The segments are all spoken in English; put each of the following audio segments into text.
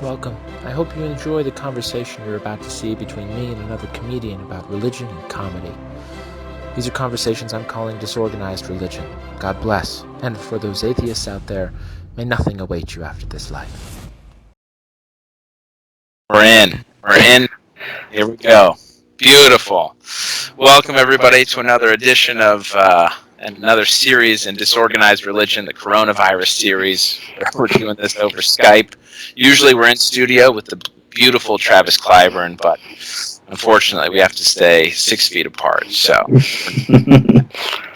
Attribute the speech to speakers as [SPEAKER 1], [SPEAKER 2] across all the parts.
[SPEAKER 1] Welcome. I hope you enjoy the conversation you're about to see between me and another comedian about religion and comedy. These are conversations I'm calling disorganized religion. God bless. And for those atheists out there, may nothing await you after this life.
[SPEAKER 2] We're in. Here we go. Beautiful. Welcome, everybody, to another edition of another series in Disorganized Religion, the coronavirus series. We're doing this over Skype. Usually we're in studio with the beautiful Travis Clyburn, but unfortunately we have to stay 6 feet apart. So,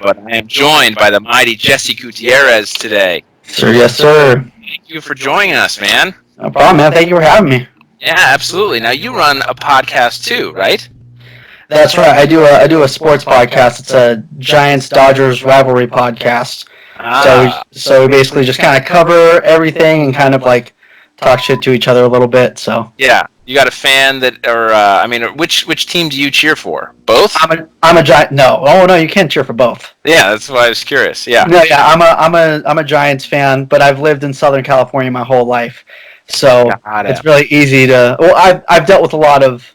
[SPEAKER 2] but I am joined by the mighty Jesse Gutierrez today.
[SPEAKER 3] Sir, yes, sir.
[SPEAKER 2] Thank you for joining us, man.
[SPEAKER 3] No problem, man. Thank you for having me.
[SPEAKER 2] Yeah, absolutely. Now you run a podcast too, right?
[SPEAKER 3] That's right. I do a sports podcast. It's a Giants-Dodgers rivalry podcast. So we basically just kind of cover everything and kind of like talk shit to each other a little bit. So
[SPEAKER 2] yeah, you got a fan that, or which team do you cheer for? Both?
[SPEAKER 3] I'm a Giant. No, you can't cheer for both.
[SPEAKER 2] Yeah, that's why I was curious. Yeah.
[SPEAKER 3] No, yeah, I'm a Giants fan, but I've lived in Southern California my whole life, so it's really easy to. Well, I've dealt with a lot of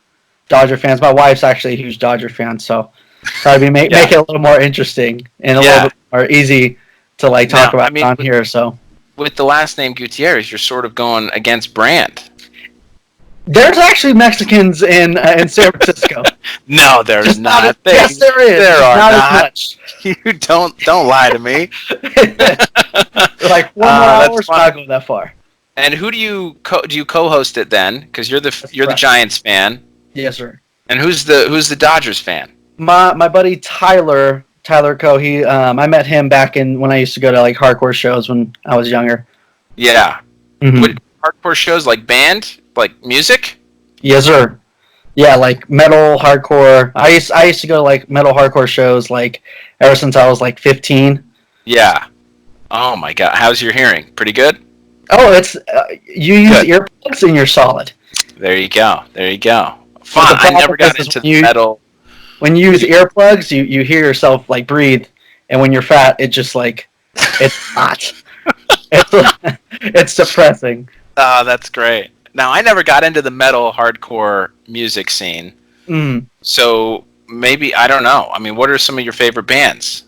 [SPEAKER 3] Dodger fans. My wife's actually a huge Dodger fan, so try to make it a little more interesting and a little bit more easy to like talk about on here. So
[SPEAKER 2] with the last name Gutierrez, you're sort of going against brand.
[SPEAKER 3] There's actually Mexicans in San Francisco.
[SPEAKER 2] No, there's not.
[SPEAKER 3] Yes, there is.
[SPEAKER 2] There are
[SPEAKER 3] not.
[SPEAKER 2] As
[SPEAKER 3] much.
[SPEAKER 2] You don't lie to me.
[SPEAKER 3] Like 1 more hour, not going that far.
[SPEAKER 2] And who do you co-host it then? Because you're the Giants fan.
[SPEAKER 3] Yes, sir.
[SPEAKER 2] And who's the Dodgers fan?
[SPEAKER 3] My buddy Tyler Coe. I met him back when I used to go to like hardcore shows when I was younger.
[SPEAKER 2] Yeah.
[SPEAKER 3] Mm-hmm.
[SPEAKER 2] What hardcore shows, like band, like music?
[SPEAKER 3] Yes, sir. Yeah, like metal, hardcore. I used to go to like metal hardcore shows like ever since I was like 15.
[SPEAKER 2] Yeah. Oh my God, how's your hearing? Pretty good?
[SPEAKER 3] Oh, it's you use earplugs and you're solid.
[SPEAKER 2] There you go. Fun. I never got into metal.
[SPEAKER 3] When you use earplugs, you hear yourself like breathe, and when you're fat, it just like it's hot. It's depressing.
[SPEAKER 2] Oh, that's great. Now, I never got into the metal hardcore music scene, so maybe I don't know. I mean, what are some of your favorite bands?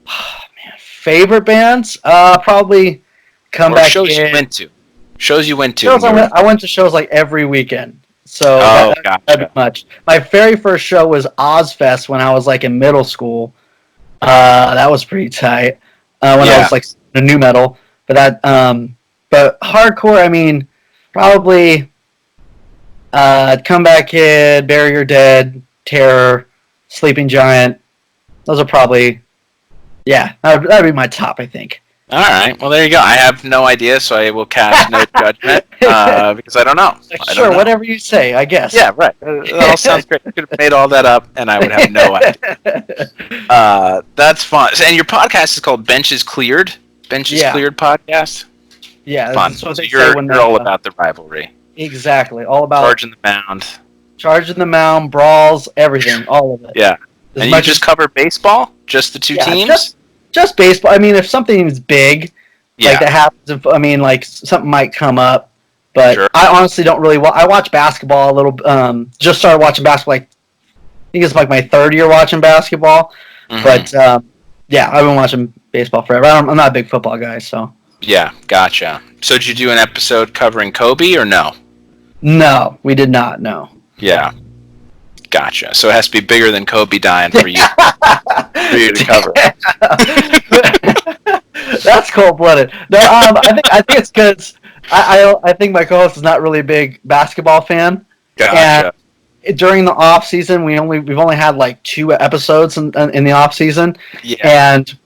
[SPEAKER 3] Oh, man, favorite bands? Probably Comeback
[SPEAKER 2] Shows
[SPEAKER 3] Kid.
[SPEAKER 2] Shows you went to.
[SPEAKER 3] I went to shows like every weekend. So
[SPEAKER 2] gotcha.
[SPEAKER 3] Much. My very first show was Ozfest when I was like in middle school. That was pretty tight. When I was like a new metal, but hardcore. I mean, probably Comeback Kid, Bury Your Dead, Terror, Sleeping Giant. Those are probably that'd be my top, I think.
[SPEAKER 2] All right. Well, there you go. I have no idea, so I will cast no judgment because I don't know.
[SPEAKER 3] Sure, whatever you say, I guess.
[SPEAKER 2] Yeah, right. That all sounds great. I could have made all that up, and I would have no idea. That's fun. And your podcast is called Benches Cleared? Benches Cleared Podcast?
[SPEAKER 3] Yeah.
[SPEAKER 2] Fun. So you're all about the rivalry.
[SPEAKER 3] Exactly. All about
[SPEAKER 2] Charging the mound,
[SPEAKER 3] brawls, everything. All of it.
[SPEAKER 2] Yeah. And you just cover baseball? Just the two teams?
[SPEAKER 3] Just baseball. I mean, if something is big, like that happens, like something might come up. But I honestly don't really. I watch basketball a little. Just started watching basketball. I think it's like my third year watching basketball. Mm-hmm. But I've been watching baseball forever. I'm not a big football guy, so.
[SPEAKER 2] Yeah, gotcha. So did you do an episode covering Kobe or no?
[SPEAKER 3] No, we did not. No.
[SPEAKER 2] Yeah. Gotcha. So it has to be bigger than Kobe dying for you to cover.
[SPEAKER 3] That's cold-blooded. No, I think it's because I think my co-host is not really a big basketball fan.
[SPEAKER 2] Gotcha.
[SPEAKER 3] And during the off season, we've only had like 2 episodes in the off season.
[SPEAKER 2] Yeah.
[SPEAKER 3] And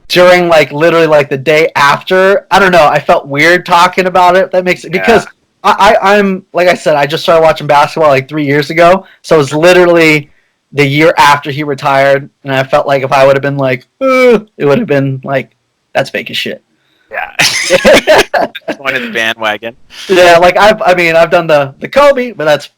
[SPEAKER 3] during like literally like the day after, I don't know, I felt weird talking about it. That makes it because. I'm like I said, I just started watching basketball like 3 years ago, so it was literally the year after he retired, and I felt like if I would have been like, it would have been like, that's fake as shit.
[SPEAKER 2] Yeah. One in the bandwagon.
[SPEAKER 3] Yeah, like I've done the Kobe, but that's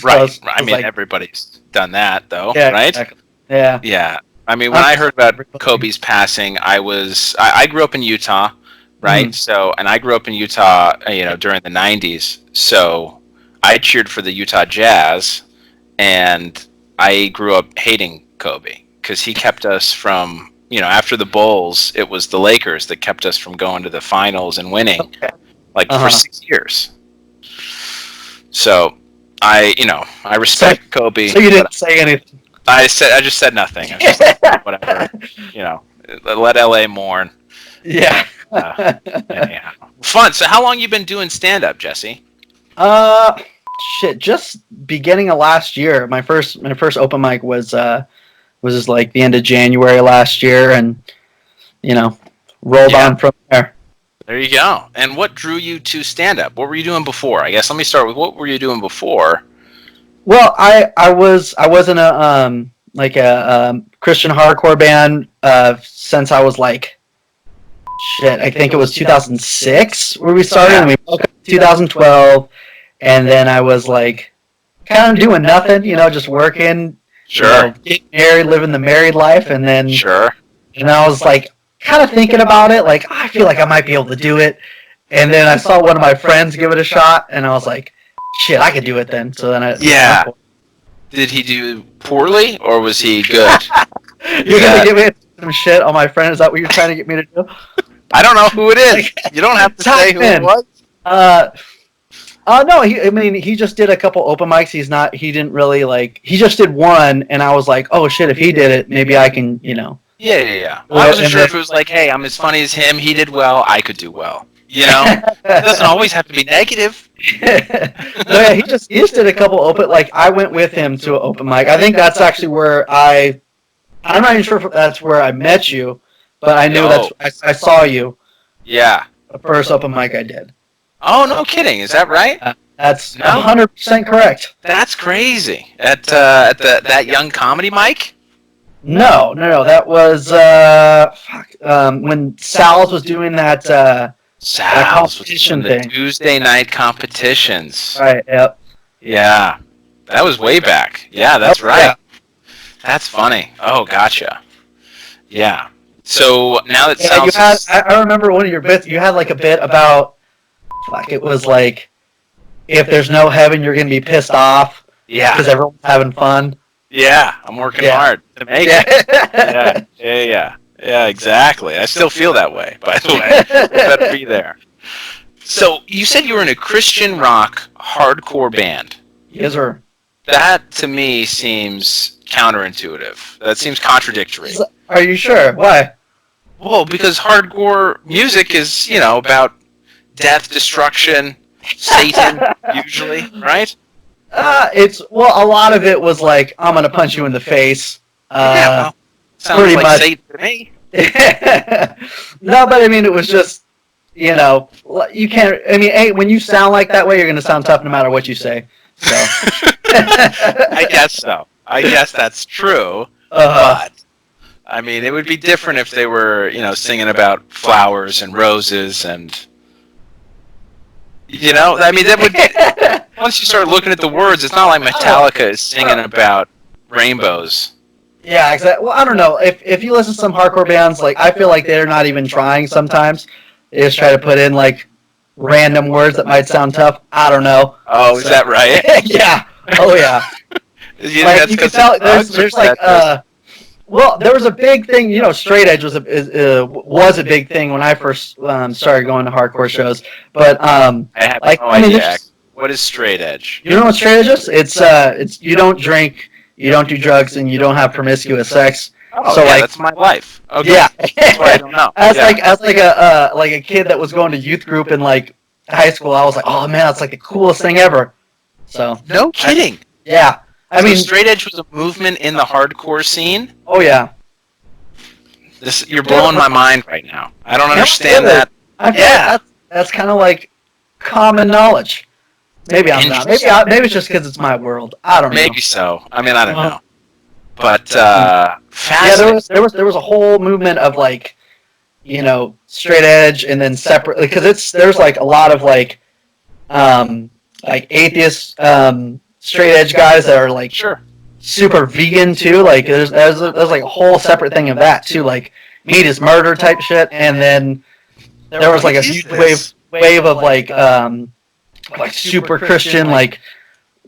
[SPEAKER 2] right. I mean, everybody's done that though, right?
[SPEAKER 3] Exactly. Yeah.
[SPEAKER 2] Yeah. I mean, when I heard about Kobe's passing, I grew up in Utah. right? So, and I grew up in Utah, during the '90s. So, I cheered for the Utah Jazz, and I grew up hating Kobe because he kept us from, after the Bulls, it was the Lakers that kept us from going to the finals and winning, for 6 years. So, I respect Kobe.
[SPEAKER 3] So you didn't say anything.
[SPEAKER 2] I just said nothing. I just whatever, let LA mourn.
[SPEAKER 3] Yeah.
[SPEAKER 2] Anyhow. Fun. So how long you been doing stand up, Jesse?
[SPEAKER 3] Just beginning of last year. My first open mic was just like the end of January last year, and rolled on from there.
[SPEAKER 2] There you go. And what drew you to stand up? What were you doing before? I guess let me start with what were you doing before?
[SPEAKER 3] Well, I was in a Christian hardcore band since I was like I think it was 2006 where we started, and we broke up in 2012, and then I was like kind of doing nothing, just working, getting married, living the married life, and then and I was like kind of thinking about it, like I feel like I might be able to do it, and then I saw one of my friends give it a shot, and I was like, shit, I could do it then. So then
[SPEAKER 2] Did he do poorly, or was he good?
[SPEAKER 3] You're going to give me some shit on my friend? Is that what you're trying to get me to do?
[SPEAKER 2] I don't know who it is. You don't have to say who it was.
[SPEAKER 3] No, he just did a couple open mics. He didn't really he just did one, and I was like, oh shit, if he did it, maybe I can,
[SPEAKER 2] Yeah. Well, I wasn't sure if it was like, hey, I'm as funny as him, he did well, I could do well. It doesn't always have to be negative.
[SPEAKER 3] No, yeah, he just did a couple open. I went with him to an open mic. I think that's actually where I'm not even sure if that's where I met you, but I knew I saw you.
[SPEAKER 2] Yeah.
[SPEAKER 3] The first open mic I did.
[SPEAKER 2] Oh, no kidding! Is that right?
[SPEAKER 3] That's 100% correct.
[SPEAKER 2] That's crazy. At that young comedy mic?
[SPEAKER 3] No. That was when Sal's was doing that. Competition thing.
[SPEAKER 2] Tuesday night competitions.
[SPEAKER 3] Right. Yep.
[SPEAKER 2] Yeah, that was way back. Yeah, that's right. Yeah. That's funny. Oh, gotcha. Yeah. So now that sounds.
[SPEAKER 3] I remember one of your bits. You had a bit about. It was like, if there's no heaven, you're gonna be pissed off.
[SPEAKER 2] Yeah.
[SPEAKER 3] Because everyone's having fun.
[SPEAKER 2] Yeah, I'm working hard to make it. Yeah. Yeah, exactly. I still feel that way, by the way. You better be there. So, you said you were in a Christian rock hardcore band.
[SPEAKER 3] Yes, sir.
[SPEAKER 2] That, to me, seems counterintuitive. That seems contradictory.
[SPEAKER 3] Are you sure? Why?
[SPEAKER 2] Well, because hardcore music is, about death, destruction, Satan, usually, right?
[SPEAKER 3] A lot of it was like, I'm going to punch you in the face.
[SPEAKER 2] Sounds pretty like much. Satan to me.
[SPEAKER 3] No, but I mean, it was just, you can't. I mean, when you sound like that way, you're going to sound tough no matter what you say. So.
[SPEAKER 2] I guess so. I guess that's true. But I mean, it would be different if they were, singing about flowers and roses and. I mean, that would. Once you start looking at the words, it's not like Metallica is singing about rainbows.
[SPEAKER 3] Yeah, exactly. Well, I don't know. If you listen to some hardcore bands, I feel like they're not even trying sometimes. They just try to put in, random words that might sound tough. I don't know.
[SPEAKER 2] Oh, is that right?
[SPEAKER 3] Yeah. Oh, yeah. You can tell there's well, there was a big thing, straight edge was a big thing when I first started going to hardcore shows. But,
[SPEAKER 2] I have no idea. What is straight edge?
[SPEAKER 3] You know what straight edge is? It's you don't drink, you don't do drugs, and you don't have promiscuous sex.
[SPEAKER 2] Oh, so that's my life. Okay.
[SPEAKER 3] Yeah.
[SPEAKER 2] That's why I don't know.
[SPEAKER 3] As a kid that was going to youth group in high school, I was like, oh man, that's the coolest thing ever. So.
[SPEAKER 2] No kidding.
[SPEAKER 3] Yeah. I mean,
[SPEAKER 2] straight edge was a movement in the hardcore scene.
[SPEAKER 3] Oh yeah.
[SPEAKER 2] You're blowing my mind right now. I don't understand that.
[SPEAKER 3] That's kind of common knowledge. Maybe I'm not. Maybe it's just because it's my world. I don't know.
[SPEAKER 2] Maybe so. I mean, I don't know. But
[SPEAKER 3] there was a whole movement of straight edge and then separate, because there's a lot of atheist straight edge guys that are super vegan too. There's a whole separate thing of that too, meat is murder type shit, and then there was like a huge wave of like super Christian like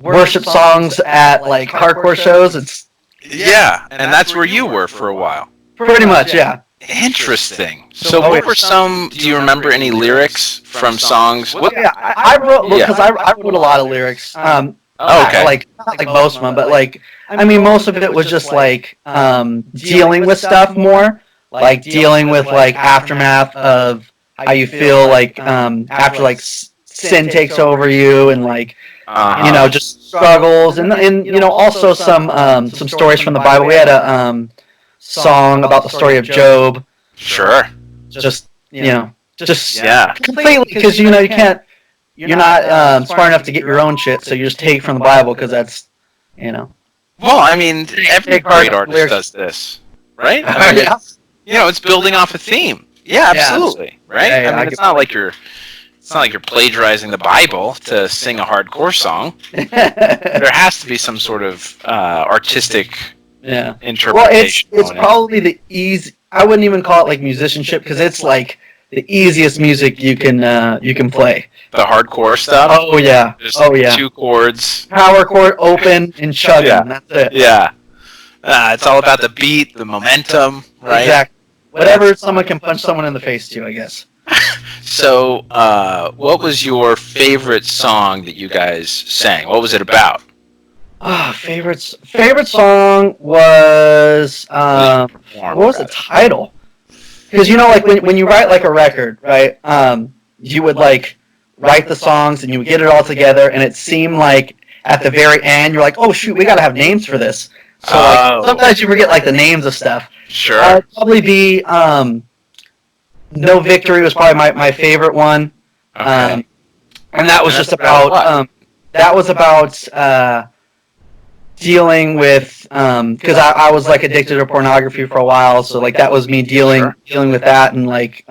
[SPEAKER 3] worship songs at like hardcore shows. It's
[SPEAKER 2] and that's where you were for a while.
[SPEAKER 3] Pretty much, yeah.
[SPEAKER 2] Interesting. So what were some? Do you remember any lyrics from songs?
[SPEAKER 3] Yeah, I wrote because I wrote a lot of lyrics.
[SPEAKER 2] Okay.
[SPEAKER 3] Like not like most of them, but like I mean, most of it was just like dealing with stuff more, like dealing with like aftermath of how you feel like after like sin takes over you and like you know just struggles and you know also some stories from the Bible. We had a song about the story of Job.
[SPEAKER 2] Sure.
[SPEAKER 3] Just you know just
[SPEAKER 2] Yeah.
[SPEAKER 3] completely because you know you can't. You're not smart enough to get your own shit, so you just take from the Bible because that's, you know.
[SPEAKER 2] Well, I mean, every great artist does this, right? I mean, you know, it's building off a theme. Yeah, absolutely, right?
[SPEAKER 3] Yeah,
[SPEAKER 2] I mean, it's not like you're plagiarizing the Bible to sing a hardcore song. There has to be some sort of artistic interpretation.
[SPEAKER 3] Well, it's probably the easy. I wouldn't even call it like musicianship because it's like the easiest music you can play.
[SPEAKER 2] The hardcore stuff?
[SPEAKER 3] Oh, yeah.
[SPEAKER 2] Just
[SPEAKER 3] oh, yeah.
[SPEAKER 2] 2 chords.
[SPEAKER 3] Power chord, open, and chugging.
[SPEAKER 2] Yeah.
[SPEAKER 3] That's it.
[SPEAKER 2] Yeah. It's all about the beat, the momentum, right?
[SPEAKER 3] Exactly. Whatever someone can punch someone in the face to, I guess.
[SPEAKER 2] So, what was your favorite song that you guys sang? What was it about?
[SPEAKER 3] Favorite song was... what was the title? Because, you know, like, when you write, like, a record, right, you would, like... write the songs and you would get it all together and it seemed like at the very end you're like, oh shoot, we gotta have names for this. So like, sometimes you forget like the names of stuff.
[SPEAKER 2] Sure.
[SPEAKER 3] It'd probably be No Victory was probably my favorite one.
[SPEAKER 2] Okay.
[SPEAKER 3] And that was just about dealing with because I was like addicted to pornography for a while, so like that was me dealing with that and like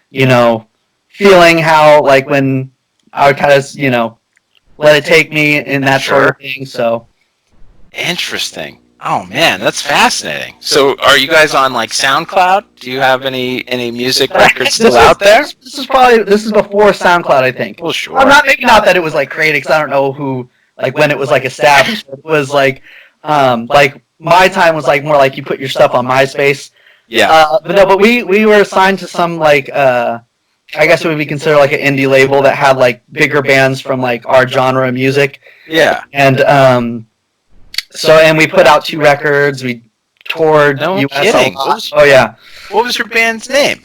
[SPEAKER 3] you know, feeling how, like, when I would kind of, you know, let it take me and that sort of thing, so.
[SPEAKER 2] Interesting. Oh, man, that's fascinating. So, are you guys on, like, SoundCloud? Do you have any music records still out there?
[SPEAKER 3] This is before SoundCloud, I think.
[SPEAKER 2] Well, sure.
[SPEAKER 3] Maybe not that it was, like, created, because I don't know who, like, when it was, like, established. It was, like, my time was, like, more like you put your stuff on MySpace.
[SPEAKER 2] Yeah.
[SPEAKER 3] But we were assigned to some, like, I guess it would be considered like an indie label that had like bigger bands from like our genre of music.
[SPEAKER 2] Yeah.
[SPEAKER 3] And we put out 2 records. We toured
[SPEAKER 2] US
[SPEAKER 3] kidding.
[SPEAKER 2] A lot.
[SPEAKER 3] Oh yeah.
[SPEAKER 2] What was your band's name?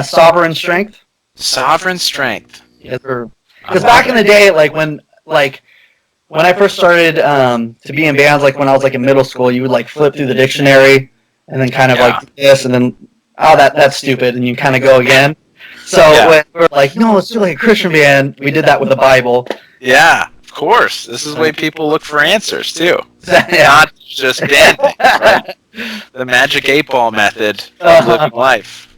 [SPEAKER 3] Sovereign Strength.
[SPEAKER 2] Sovereign Strength.
[SPEAKER 3] Yes, sir. Because back in the day, like when I first started to be in bands, like when I was like in middle school, you would like flip through the dictionary and then kind of like do this and then that's stupid and you kind of go again. So when we were like, no, let's do like a Christian band, we did that with the Bible.
[SPEAKER 2] Yeah, of course. This is the way people look for answers, too.
[SPEAKER 3] Yeah.
[SPEAKER 2] Not just band things, right? The magic 8-ball method of living life.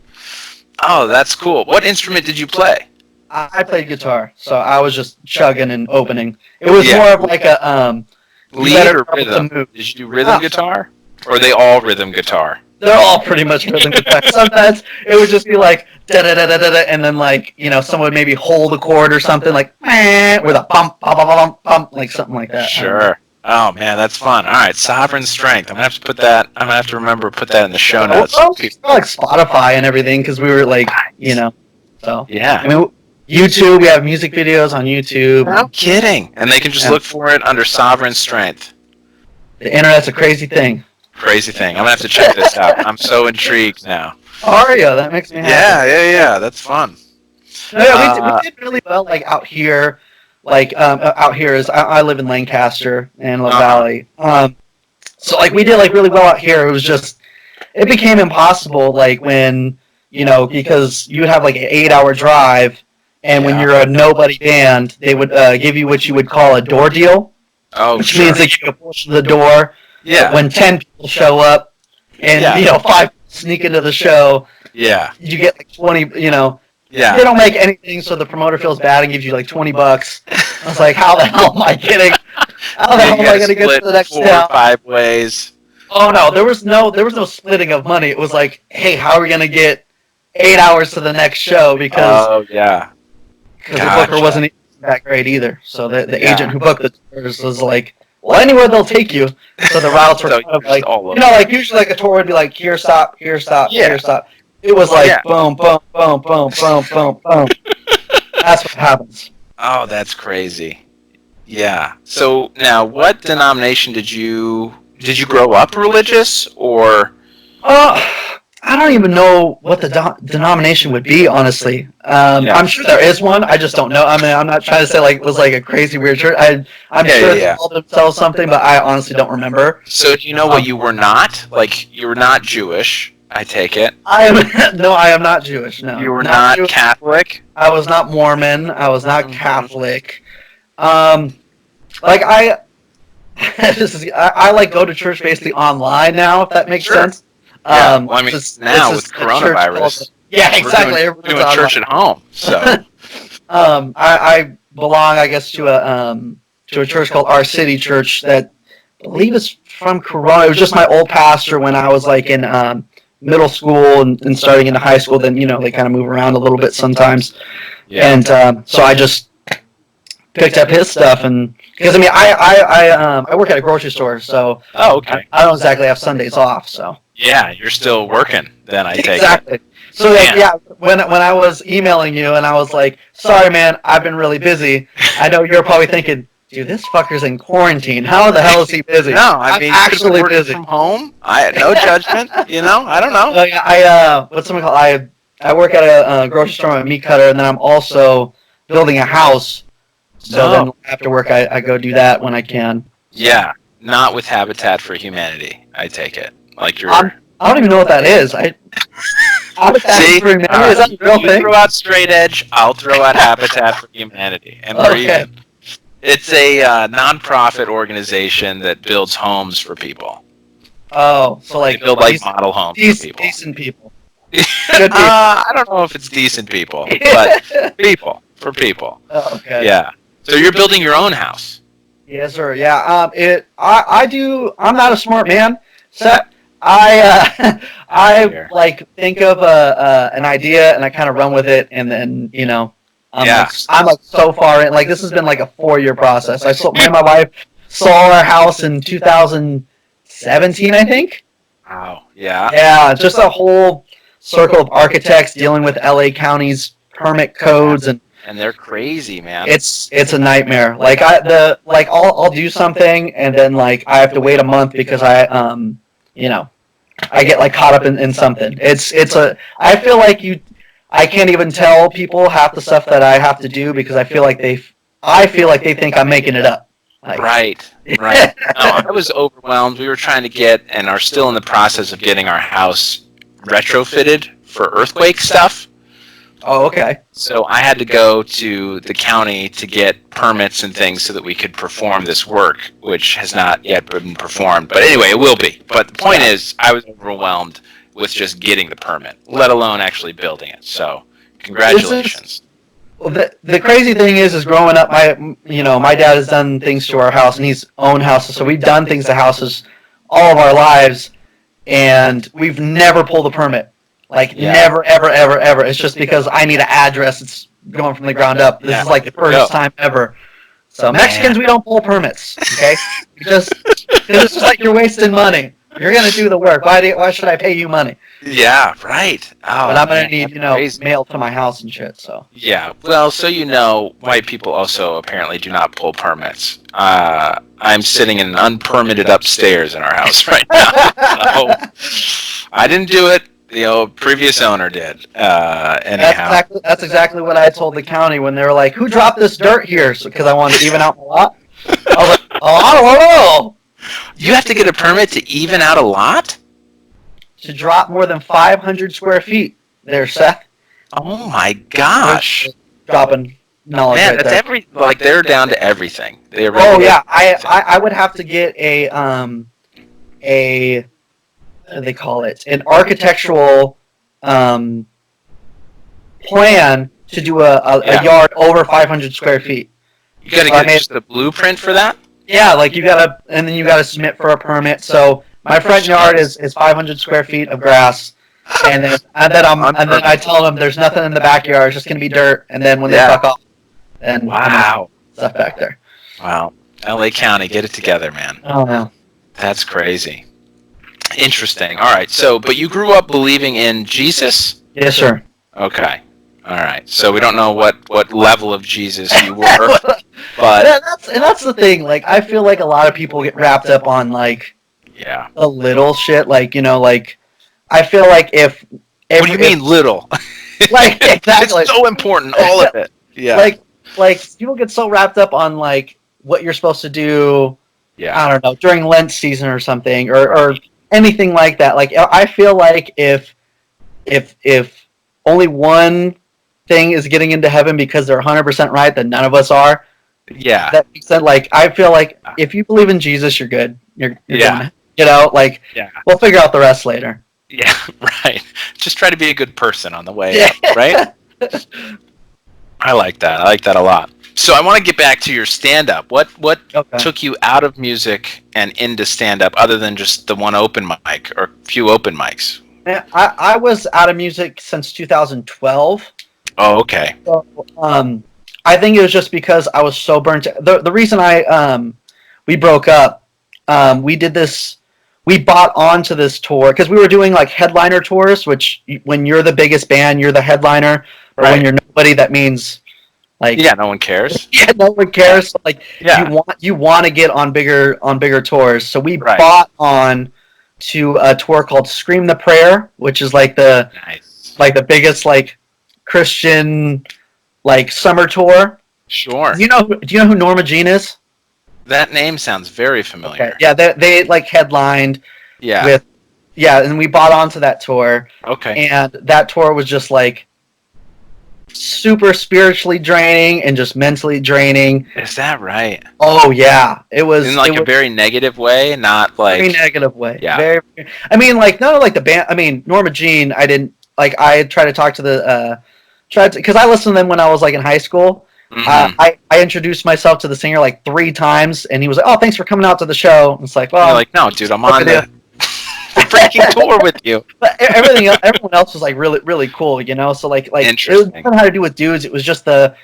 [SPEAKER 2] Oh, that's cool. What instrument did you play?
[SPEAKER 3] I played guitar, so I was just chugging and opening. It was more of like a...
[SPEAKER 2] lead or rhythm? Did you do rhythm guitar? Or are they all rhythm guitar?
[SPEAKER 3] They're all pretty much rhythm guitar. Sometimes it would just be like da-da-da-da-da-da, and then like, you know, someone would maybe hold a chord or something like with a bump, bump, bump, bump, like something like that.
[SPEAKER 2] Sure. Oh man, that's fun. All right, Sovereign Strength. I'm gonna have to remember to put that in the show notes.
[SPEAKER 3] Well, like Spotify and everything because we were like, you know, so
[SPEAKER 2] yeah.
[SPEAKER 3] I mean, YouTube. We have music videos on YouTube.
[SPEAKER 2] No kidding. And they can just look for it under Sovereign Strength.
[SPEAKER 3] The internet's a crazy thing.
[SPEAKER 2] Crazy thing. I'm gonna have to check this out. I'm so intrigued now.
[SPEAKER 3] Aria, that makes me happy.
[SPEAKER 2] Yeah. That's fun.
[SPEAKER 3] No, yeah, we did really well. Like out here, out here is I live in Lancaster and La Valley. So like we did like really well out here. It was just it became impossible. Like when you know because you would have like an 8-hour drive, and when you're a nobody band, they would give you what you would call a door deal.
[SPEAKER 2] Oh,
[SPEAKER 3] which means that you can push the door.
[SPEAKER 2] Yeah.
[SPEAKER 3] When 10 people show up, and you know 5 sneak into the show.
[SPEAKER 2] Yeah.
[SPEAKER 3] You get like 20. You know.
[SPEAKER 2] Yeah.
[SPEAKER 3] They don't make anything, so the promoter feels bad and gives you like $20. I was like, how the hell am I getting? How the hell am I going to get to the next
[SPEAKER 2] 4
[SPEAKER 3] town?
[SPEAKER 2] or 5 ways.
[SPEAKER 3] Oh no, there was no splitting of money. It was like, hey, how are we going to get 8 hours to the next show because
[SPEAKER 2] the
[SPEAKER 3] booker wasn't that great either. So the agent who booked the tours was like, well, anywhere they'll take you. So the routes were kind of like, like usually like a tour would be like, here stop, here stop, here stop. It was like boom, boom, boom, boom, boom, boom, boom. That's what happens.
[SPEAKER 2] Oh, that's crazy. Yeah. So now, what denomination did you grow up religious, or?
[SPEAKER 3] I don't even know what the denomination would be, honestly. I'm sure there is one. I just don't know. I mean, I'm not trying to say like it was like a crazy weird church. I'm sure they called themselves something, but I honestly don't remember.
[SPEAKER 2] So do you know what you were not? Like, you were not Jewish, I take it.
[SPEAKER 3] I am not Jewish. No,
[SPEAKER 2] you were not Catholic.
[SPEAKER 3] I was not Mormon. I was not Catholic. I like go to church basically online now, if that makes sense.
[SPEAKER 2] Yeah, well, I mean, now with coronavirus.
[SPEAKER 3] Yeah, exactly.
[SPEAKER 2] We're doing church at home, so.
[SPEAKER 3] I belong, I guess, to a church called Our City Church that I believe is from Corona. It was just my old pastor when I was like in middle school and starting into high school. Then they kind of move around a little bit sometimes, and so I just picked up his stuff, and because I mean I work at a grocery store, so
[SPEAKER 2] okay.
[SPEAKER 3] I don't exactly have Sundays off, so.
[SPEAKER 2] Yeah, you're still working then, I take it.
[SPEAKER 3] Exactly. So when I was emailing you and I was like, sorry man, I've been really busy. I know you're probably thinking, dude, this fucker's in quarantine. How the hell is he busy?
[SPEAKER 2] No, I mean,
[SPEAKER 3] I'm actually busy
[SPEAKER 2] from home. I had no judgment. I don't know.
[SPEAKER 3] What's something called? I work at a grocery store. I'm a meat cutter, and then I'm also building a house. So then after work, I go do that when I can.
[SPEAKER 2] Yeah, not with Habitat for Humanity, I take it. Like you're.
[SPEAKER 3] I don't even know what that is. Habitat for Humanity, is that a real thing?
[SPEAKER 2] You throw out Straight Edge, I'll throw out Habitat for Humanity, and we're even. It's a non-profit organization that builds homes for people.
[SPEAKER 3] Oh, so like
[SPEAKER 2] they build like model homes for people.
[SPEAKER 3] Decent people.
[SPEAKER 2] I don't know if it's decent people, but people for people.
[SPEAKER 3] Oh, okay.
[SPEAKER 2] Yeah. So you're building your own house.
[SPEAKER 3] Yes, sir. Yeah. I do. I'm not a smart man, so I like think of an idea and I kind of run with it, and then I'm like so far in. Like this has been like a 4-year process. Me and my wife saw our house in 2017, I think.
[SPEAKER 2] Wow. Yeah.
[SPEAKER 3] Yeah, just a whole circle of architects dealing with LA County's permit codes and
[SPEAKER 2] they're crazy, man.
[SPEAKER 3] It's a nightmare. Like I'll do something and then like I have to wait a month because I get like caught up in something. I feel like I can't even tell people half the stuff that I have to do because I feel like they think I'm making it up. Like,
[SPEAKER 2] right. No, I was overwhelmed. We were trying to get and are still in the process of getting our house retrofitted for earthquake stuff.
[SPEAKER 3] Oh, okay.
[SPEAKER 2] So I had to go to the county to get permits and things so that we could perform this work, which has not yet been performed. But anyway, it will be. But the point is, I was overwhelmed with just getting the permit, let alone actually building it. So, congratulations.
[SPEAKER 3] The crazy thing is growing up, my dad has done things to our house, and he's owned houses. So we've done things to houses all of our lives, and we've never pulled a permit. Never, ever, ever, ever. It's just because I need an address. It's going from the ground up. This is like the first time ever. So Mexicans, we don't pull permits. Okay, it's just like you're wasting money. You're gonna do the work. Why should I pay you money?
[SPEAKER 2] Yeah, right. Oh,
[SPEAKER 3] but I'm gonna need mail to my house and shit. So
[SPEAKER 2] yeah. Well, so white people also apparently do not pull permits. I'm sitting in an unpermitted upstairs in our house right now. So I didn't do it. The previous owner did. Anyhow,
[SPEAKER 3] that's exactly what I told the county when they were like, "Who dropped this dirt here?" Because I wanted to even out my lot. I was like, "Oh, I don't know."
[SPEAKER 2] You have to get a permit to even out a lot?
[SPEAKER 3] To drop more than 500 square feet. There, Seth.
[SPEAKER 2] Oh my gosh!
[SPEAKER 3] Dropping knowledge.
[SPEAKER 2] Man,
[SPEAKER 3] right
[SPEAKER 2] that's they're down to everything.
[SPEAKER 3] I would have to get a what do they call it? An architectural plan to do a yard over 500 square feet.
[SPEAKER 2] You gotta get just the blueprint for that?
[SPEAKER 3] Yeah, like you gotta submit for a permit. So my front yard is 500 square feet of grass. and then I tell them there's nothing in the backyard. It's just gonna be dirt. And then when they fuck off, then
[SPEAKER 2] wow,
[SPEAKER 3] stuff back there.
[SPEAKER 2] Wow, L.A. County, get it together, man.
[SPEAKER 3] Oh no,
[SPEAKER 2] that's crazy. Interesting. All right. So, but you grew up believing in Jesus?
[SPEAKER 3] Yes, sir.
[SPEAKER 2] Okay. All right. So we don't know what level of Jesus you were, but
[SPEAKER 3] that's the thing. Like, I feel like a lot of people get wrapped up on like a little shit. Like, like I feel like what
[SPEAKER 2] do you mean little?
[SPEAKER 3] Like exactly.
[SPEAKER 2] It's so important, all of it. Yeah.
[SPEAKER 3] Like people get so wrapped up on like what you're supposed to do.
[SPEAKER 2] Yeah.
[SPEAKER 3] I don't know, during Lent season or something, or anything like that. Like, I feel like if only one thing is getting into heaven because they're 100% right, then none of us are.
[SPEAKER 2] Yeah.
[SPEAKER 3] That makes sense. Like, I feel like if you believe in Jesus, you're good. You're going, we'll figure out the rest later.
[SPEAKER 2] Yeah, right. Just try to be a good person on the way up, right? I like that. I like that a lot. So I want to get back to your stand-up. What took you out of music and into stand-up other than just the one open mic or few open mics?
[SPEAKER 3] I was out of music since 2012.
[SPEAKER 2] Oh, okay.
[SPEAKER 3] So, I think it was just because I was so burnt. The reason we broke up, we bought onto this tour because we were doing like headliner tours, which when you're the biggest band, you're the headliner. But when you're nobody, that means like
[SPEAKER 2] no one cares.
[SPEAKER 3] Yeah, no one cares. So, like you want to get on bigger tours. So we bought on to a tour called Scream the Prayer, which is like the biggest like Christian like summer tour.
[SPEAKER 2] Sure.
[SPEAKER 3] Do you know who Norma Jean is?
[SPEAKER 2] That name sounds very familiar.
[SPEAKER 3] Okay. Yeah, they like headlined.
[SPEAKER 2] Yeah.
[SPEAKER 3] And we bought onto that tour.
[SPEAKER 2] Okay.
[SPEAKER 3] And that tour was just like super spiritually draining and just mentally draining.
[SPEAKER 2] Is that right?
[SPEAKER 3] Oh yeah, it was
[SPEAKER 2] in like a very negative way, not like
[SPEAKER 3] very negative way.
[SPEAKER 2] Yeah.
[SPEAKER 3] Very. I mean, like not like the band. I mean, Norma Jean. I didn't like. I tried to talk to because I listened to them when I was like in high school. Mm-hmm. I introduced myself to the singer like 3 times, and he was like, "Oh, thanks for coming out to the show." And it's like, well,
[SPEAKER 2] you're like, no, dude, I'm on the freaking tour with you.
[SPEAKER 3] But everyone else was like really, really cool, So like it was nothing how to do with dudes. It was just the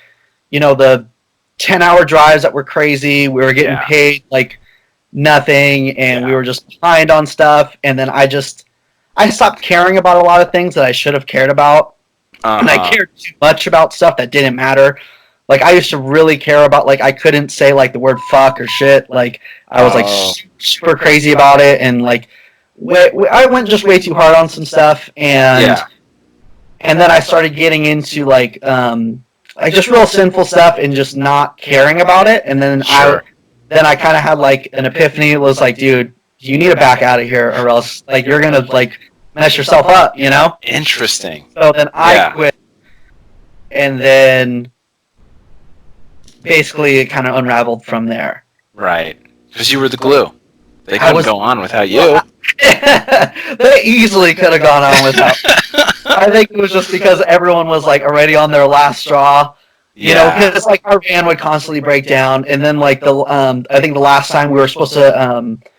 [SPEAKER 3] 10-hour drives that were crazy. We were getting paid like nothing, and we were just behind on stuff. And then I stopped caring about a lot of things that I should have cared about, and I cared too much about stuff that didn't matter. Like, I used to really care about, like, I couldn't say, like, the word fuck or shit. Like, I was, like, super crazy about it. And, like, I went just way too hard on some stuff. And then I started getting into, like just real sinful stuff and just not caring about it. And then I kind of had, like, an epiphany. It was like, dude, you need to back out of here or else, like, you're going to, like, mess yourself up,
[SPEAKER 2] Interesting.
[SPEAKER 3] So then I quit. And then basically it kind of unraveled from there.
[SPEAKER 2] Right. Because you were the glue. They couldn't go on without you.
[SPEAKER 3] They easily could have gone on without me. I think it was just because everyone was like already on their last straw. Because like our van would constantly break down, and then like I think the last time we were supposed to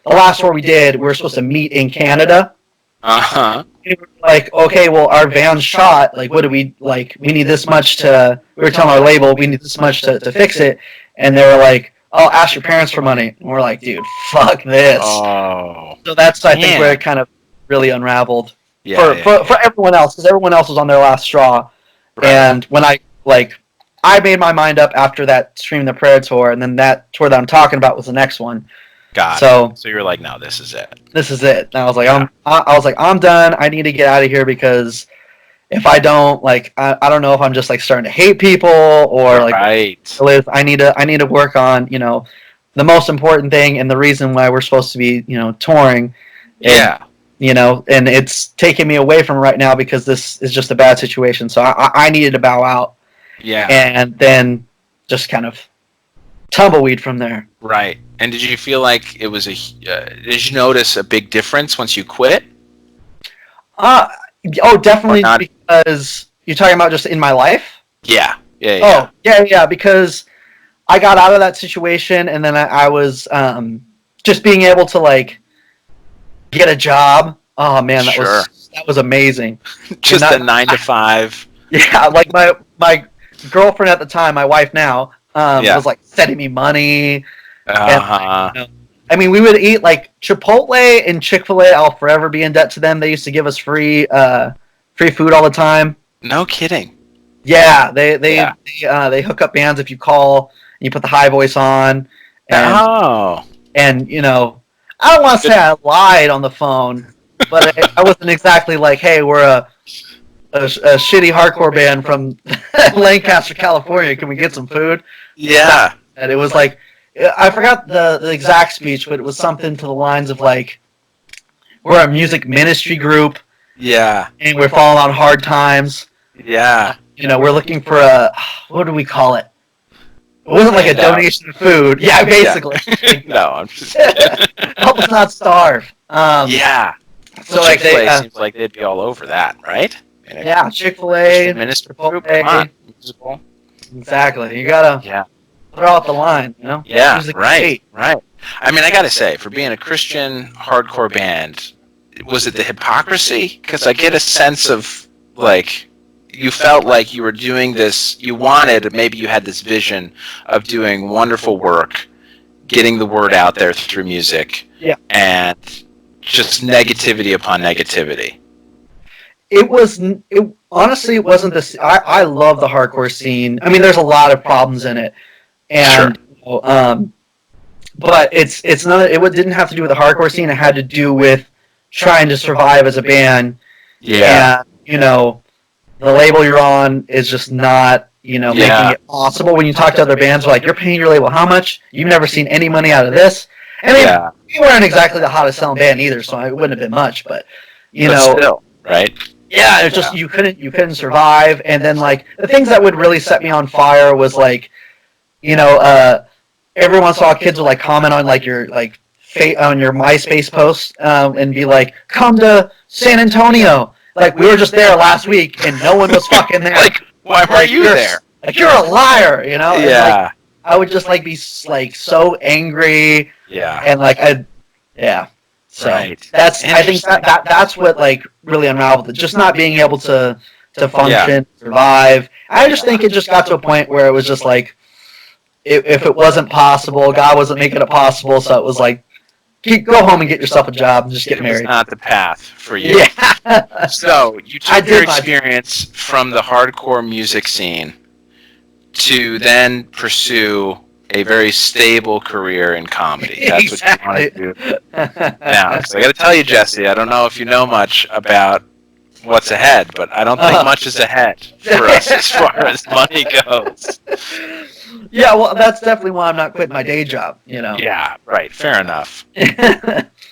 [SPEAKER 3] the last tour we did, we were supposed to meet in Canada. Like, okay, well, our van's shot. Like, what do we like? We need this much to. We were telling our label we need this much to fix it, and they were like, "Oh, ask your parents for money." And we're like, "Dude, fuck this."
[SPEAKER 2] Oh.
[SPEAKER 3] So that's I think where it kind of really unraveled for everyone else, because everyone else was on their last straw. Right. And when I made my mind up after that Scream the Prayer tour, and then that tour that I'm talking about was the next one.
[SPEAKER 2] So you're like, no, this is it.
[SPEAKER 3] This is it. And I was like, I'm done. I need to get out of here because if I don't, like, I don't know if I'm just like starting to hate people or like, I need to work on, the most important thing and the reason why we're supposed to be, touring. And, and it's taking me away from right now because this is just a bad situation. So I needed to bow out.
[SPEAKER 2] Yeah.
[SPEAKER 3] And then just kind of tumbleweed from there.
[SPEAKER 2] Right. And did you feel like it was did you notice a big difference once you quit?
[SPEAKER 3] Oh, definitely, because you're talking about just in my life?
[SPEAKER 2] Yeah.
[SPEAKER 3] Oh, yeah, because I got out of that situation, and then I was just being able to, like, get a job. Oh, man, that was that was amazing.
[SPEAKER 2] Just a 9 to 5.
[SPEAKER 3] Yeah, like my girlfriend at the time, my wife now, was like sending me money. And, I mean, we would eat like Chipotle and Chick-fil-A. I'll forever be in debt to them. They used to give us free food all the time.
[SPEAKER 2] No kidding.
[SPEAKER 3] Yeah, they hook up bands if you call and you put the high voice on. And you know, I don't want to say I lied on the phone, but I wasn't exactly like, hey, we're a shitty hardcore band from Lancaster, California. Can we get some food?
[SPEAKER 2] Yeah.
[SPEAKER 3] And it was like, I forgot the exact speech, but it was something to the lines of like, we're a music ministry group.
[SPEAKER 2] Yeah.
[SPEAKER 3] And we're falling on hard times.
[SPEAKER 2] Yeah.
[SPEAKER 3] You know, we're looking for what do we call it? It wasn't like a donation of food. Yeah, basically.
[SPEAKER 2] Yeah. No, I'm just kidding.
[SPEAKER 3] Help us not starve.
[SPEAKER 2] Yeah.
[SPEAKER 3] So
[SPEAKER 2] like Chick-fil-A seems like they'd be all over that, right?
[SPEAKER 3] Yeah, Chick-fil-A,
[SPEAKER 2] Minister group, come on. Musical.
[SPEAKER 3] Exactly. You gotta throw out the line, you know?
[SPEAKER 2] Yeah, right. I mean, I gotta say, for being a Christian hardcore band, was it the hypocrisy? Because I get a sense of, like, you felt like you were doing this, you had this vision of doing wonderful work, getting the word out there through music, and just negativity upon negativity.
[SPEAKER 3] Honestly, it wasn't this. I love the hardcore scene. I mean, there's a lot of problems in it, and but it's not. It didn't have to do with the hardcore scene. It had to do with trying to survive as a band.
[SPEAKER 2] Yeah,
[SPEAKER 3] and, you know, the label you're on is just not, you know, making it possible. When you talk to other bands, like, you're paying your label how much? You've never seen any money out of this. I mean, we weren't exactly the hottest selling band either, so it wouldn't have been much. But
[SPEAKER 2] still, right?
[SPEAKER 3] Yeah, it's just you couldn't survive. And then like the things that would really set me on fire was like, you know, every once in a while kids would like comment on like your like on your MySpace posts and be like, "Come to San Antonio." Like, we were just there last week and no one was fucking there.
[SPEAKER 2] Like, why were you there?
[SPEAKER 3] Like, you're a liar, you know?
[SPEAKER 2] Yeah.
[SPEAKER 3] And, like, I would just like be like so angry.
[SPEAKER 2] Yeah.
[SPEAKER 3] And like So I think that's what like really unraveled it. Just not being able to function, survive. I just think it just got to a point where it was just like, if it wasn't possible, God wasn't making it possible, so it was like, go home and get yourself a job and just get married.
[SPEAKER 2] It was not the path for you.
[SPEAKER 3] Yeah.
[SPEAKER 2] So you took your experience from the hardcore music scene to then pursue a very stable career in comedy. That's what you want to do. Now, so I got to tell you, Jesse, I don't know if you know much about what's ahead, but I don't think much is ahead for us as far as money goes.
[SPEAKER 3] Yeah, well, that's definitely why I'm not quitting my day job, you know.
[SPEAKER 2] Yeah, right. Fair enough.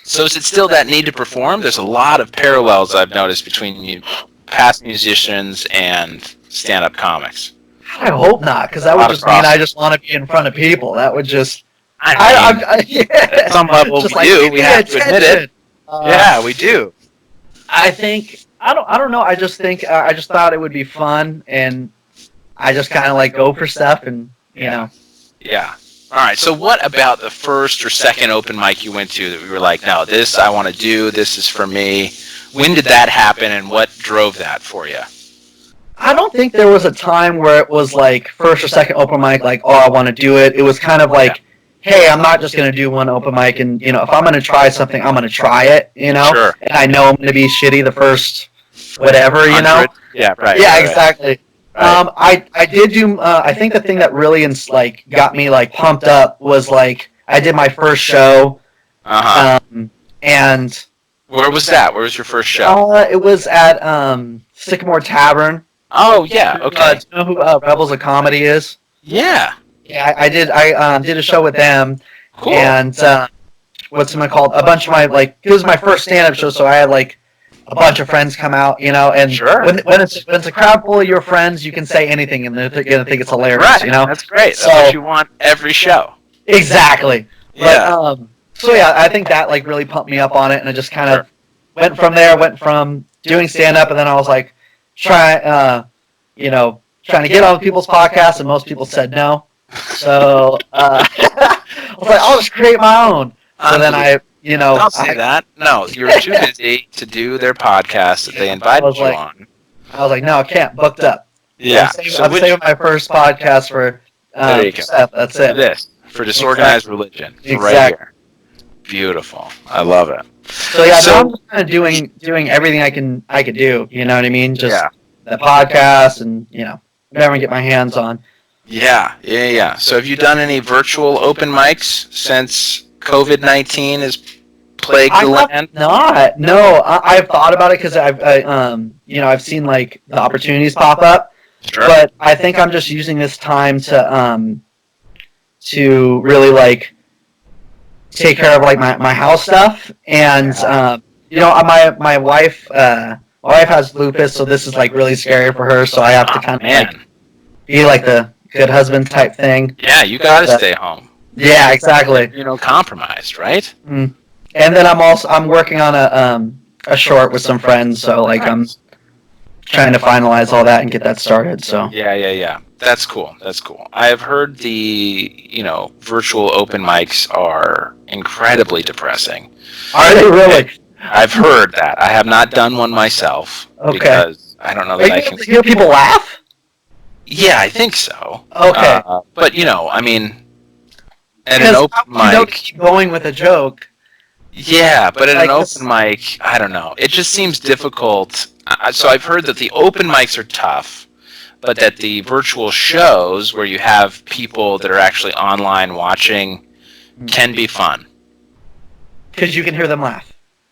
[SPEAKER 2] So is it still that need to perform? There's a lot of parallels I've noticed between past musicians and stand-up comics.
[SPEAKER 3] I hope not, because that would just mean I just want to be in front of people. That would just...
[SPEAKER 2] At some level we do. We have to admit it. Yeah, we do.
[SPEAKER 3] I think... I don't know. I just think... I just thought it would be fun, and I just kind of like go for stuff, and, you know...
[SPEAKER 2] Yeah. All right, so what about the first or second open mic you went to that we were like, no, this I want to do, this is for me? When did that happen, and what drove that for you?
[SPEAKER 3] I don't think there was a time where it was like first or second open mic, like, oh, I want to do it. It was kind of like, hey, I'm not just going to do one open mic, and, you know, if I'm going to try something, I'm going to try it, you know?
[SPEAKER 2] Sure.
[SPEAKER 3] And I know I'm going to be shitty the first whatever, you know?
[SPEAKER 2] Yeah, right.
[SPEAKER 3] Yeah,
[SPEAKER 2] right,
[SPEAKER 3] exactly. Right. I did do, I think the thing that really, like, got me, like, pumped up was, like, I did my first show. And...
[SPEAKER 2] Where was that? Where was your first show?
[SPEAKER 3] It was at Sycamore Tavern.
[SPEAKER 2] Oh, yeah, okay.
[SPEAKER 3] Do you know who Rebels of Comedy is?
[SPEAKER 2] Yeah.
[SPEAKER 3] Yeah, I did a show with them.
[SPEAKER 2] Cool.
[SPEAKER 3] And, what's it called? A bunch of my, like, it was my first stand-up show, so I had, like, a bunch of friends come out, you know, and when it's a crowd full of your friends, you can say anything, and they're going to think it's hilarious, you know?
[SPEAKER 2] That's great. That's what you want every show.
[SPEAKER 3] Exactly.
[SPEAKER 2] Yeah.
[SPEAKER 3] But, so, yeah, I think that, like, really pumped me up on it, and I just kind of went from doing stand-up, and then I was, like, trying to get on people's podcasts, and most people said no. So, I was like, I'll just create my own. So then I you know,
[SPEAKER 2] Don't say that. No, you're too busy to do their podcast that they invited you on.
[SPEAKER 3] I was like, no, I can't. Booked up.
[SPEAKER 2] Yeah.
[SPEAKER 3] I'm saving my first podcast for
[SPEAKER 2] there you go.
[SPEAKER 3] Seth. That's it.
[SPEAKER 2] For Disorganized Religion.
[SPEAKER 3] Exactly.
[SPEAKER 2] Right here. Beautiful. I love it.
[SPEAKER 3] So yeah, now I'm just kind of doing everything I could do. You know what I mean? Just the podcast and whatever I get my hands on.
[SPEAKER 2] Yeah. So have you done any virtual open mics since COVID-19 has plagued the land?
[SPEAKER 3] Not. No, I've thought about it because I've seen like the opportunities pop up.
[SPEAKER 2] Sure.
[SPEAKER 3] But I think I'm just using this time to really like take care of like my house stuff and my wife has lupus, so this is like really scary for her, so I have to kind of like be like the good husband type thing.
[SPEAKER 2] Yeah, you gotta stay home.
[SPEAKER 3] Yeah, exactly.
[SPEAKER 2] Compromised, right?
[SPEAKER 3] And then I'm working on a short with some friends, so like I'm trying to finalize all that and get that started. So
[SPEAKER 2] yeah. That's cool. I have heard the virtual open mics are incredibly depressing.
[SPEAKER 3] Are they really?
[SPEAKER 2] I've heard that. I have not done one myself because I don't know that I can.
[SPEAKER 3] Hear people laugh?
[SPEAKER 2] Yeah, I think so.
[SPEAKER 3] Okay,
[SPEAKER 2] but I mean, at an open mic,
[SPEAKER 3] keep going with a joke.
[SPEAKER 2] Yeah, but at an open mic, I don't know. It just seems difficult. So I've heard that the open mics are tough, but that the virtual shows where you have people that are actually online watching can be fun.
[SPEAKER 3] Because you can hear them laugh.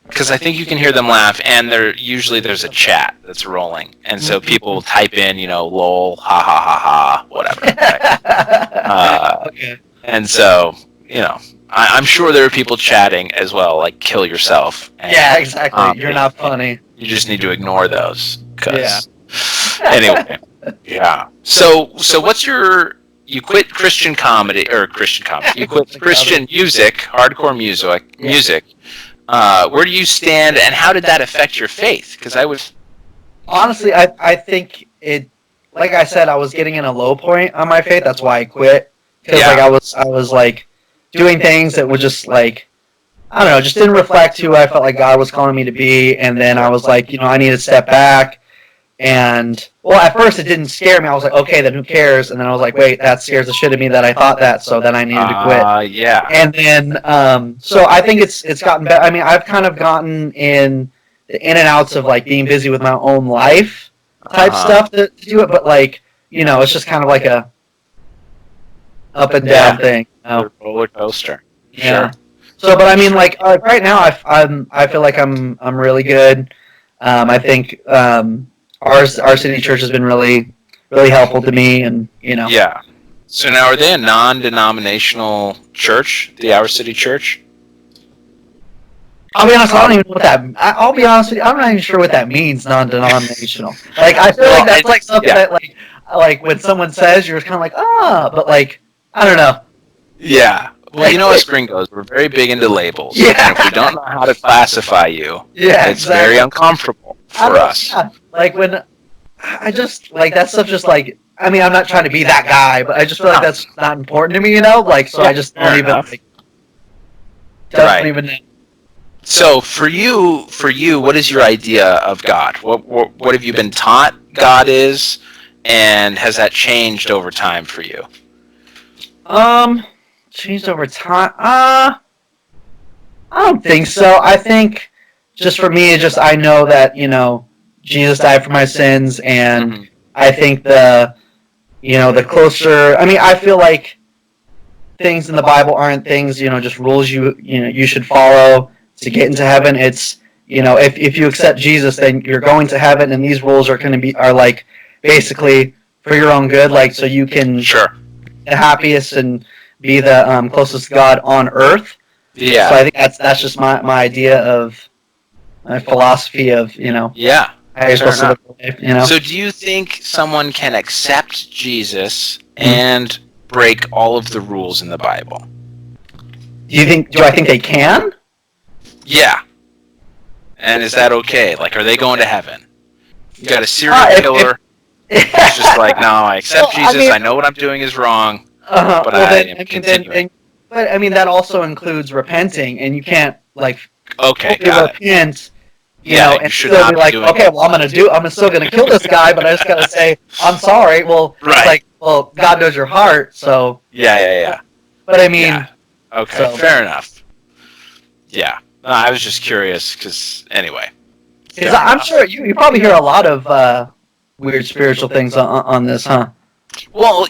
[SPEAKER 2] Because I think you can hear them laugh, and there's a chat that's rolling, and so people will type in, lol, ha ha ha ha, whatever. Right?
[SPEAKER 3] Okay.
[SPEAKER 2] And so, I'm sure there are people chatting as well, like kill yourself. And,
[SPEAKER 3] yeah, exactly. You're not funny.
[SPEAKER 2] You just need to ignore those. Anyway, yeah. So what's you quit Christian comedy. You quit Christian music, hardcore music. Where do you stand, and how did that affect your faith? Because
[SPEAKER 3] honestly, I think it. Like I said, I was getting in a low point on my faith. That's why I quit. Because I was like doing things that were just like, I don't know, just didn't reflect who I felt like God was calling me to be. And then I was like, I need to step back. And at first it didn't scare me. I was like, okay, then who cares? And then I was like, wait, that scares the shit of me that I thought that. So then I needed to quit.
[SPEAKER 2] Yeah.
[SPEAKER 3] And then, so I think it's gotten better. I mean, I've kind of gotten in and outs of like being busy with my own life type stuff to do it. But like, it's just kind of like a up and down thing.
[SPEAKER 2] A roller coaster.
[SPEAKER 3] Yeah. Sure. So, but I mean, like right now, I feel like I'm really good. I think our city church has been really helpful to me, and
[SPEAKER 2] Yeah. So now, are they a non-denominational church, the Our City Church?
[SPEAKER 3] I'll be honest. I don't even know what that. I'll be honest with you. I'm not even sure what that means. Non-denominational. Like I feel like that's like something that like when someone says, you're kind of like but like I don't know.
[SPEAKER 2] Yeah. Well, us gringos, we're very big into labels.
[SPEAKER 3] Yeah.
[SPEAKER 2] And if we don't know how to classify you, it's very uncomfortable for us.
[SPEAKER 3] Yeah. Like when I just like that stuff. Just like I mean, I'm not trying to be that guy, but I just feel like that's not important to me. Like so, I just don't even. Don't even know.
[SPEAKER 2] So for you, what is your idea of God? What have you been taught God is, and has that changed over time for you?
[SPEAKER 3] Changed over time? I don't think so. I think just for me, I know that Jesus died for my sins, and I think the closer. I mean, I feel like things in the Bible aren't things just rules you should follow to get into heaven. It's if you accept Jesus, then you're going to heaven, and these rules are like basically for your own good, like so you can be the happiest and be the closest to God on earth.
[SPEAKER 2] Yeah.
[SPEAKER 3] So I think that's just my idea of my philosophy of how you're supposed to live life.
[SPEAKER 2] So do you think someone can accept Jesus and break all of the rules in the Bible?
[SPEAKER 3] Do I think they can?
[SPEAKER 2] Yeah. And is that okay? Like, are they going to heaven? You got a serial killer. He's just like, no, I accept Jesus. I know what I'm doing is wrong. But I am continuing.
[SPEAKER 3] But I mean, that also includes repenting, and you can't
[SPEAKER 2] Okay,
[SPEAKER 3] fully
[SPEAKER 2] got it.
[SPEAKER 3] repent, you
[SPEAKER 2] Yeah,
[SPEAKER 3] know,
[SPEAKER 2] you
[SPEAKER 3] and
[SPEAKER 2] should
[SPEAKER 3] still
[SPEAKER 2] not
[SPEAKER 3] be
[SPEAKER 2] be
[SPEAKER 3] like,
[SPEAKER 2] doing
[SPEAKER 3] okay,
[SPEAKER 2] it.
[SPEAKER 3] well, I'm still gonna kill this guy, but I just gotta say, I'm sorry. Well,
[SPEAKER 2] Right.
[SPEAKER 3] it's like, well, God knows your heart, so.
[SPEAKER 2] Yeah.
[SPEAKER 3] But I mean,
[SPEAKER 2] Yeah. Okay,
[SPEAKER 3] so.
[SPEAKER 2] fair enough. Yeah. No, I was just curious, because, anyway.
[SPEAKER 3] Because I'm sure you probably hear a lot of weird spiritual things on this, huh?
[SPEAKER 2] Well,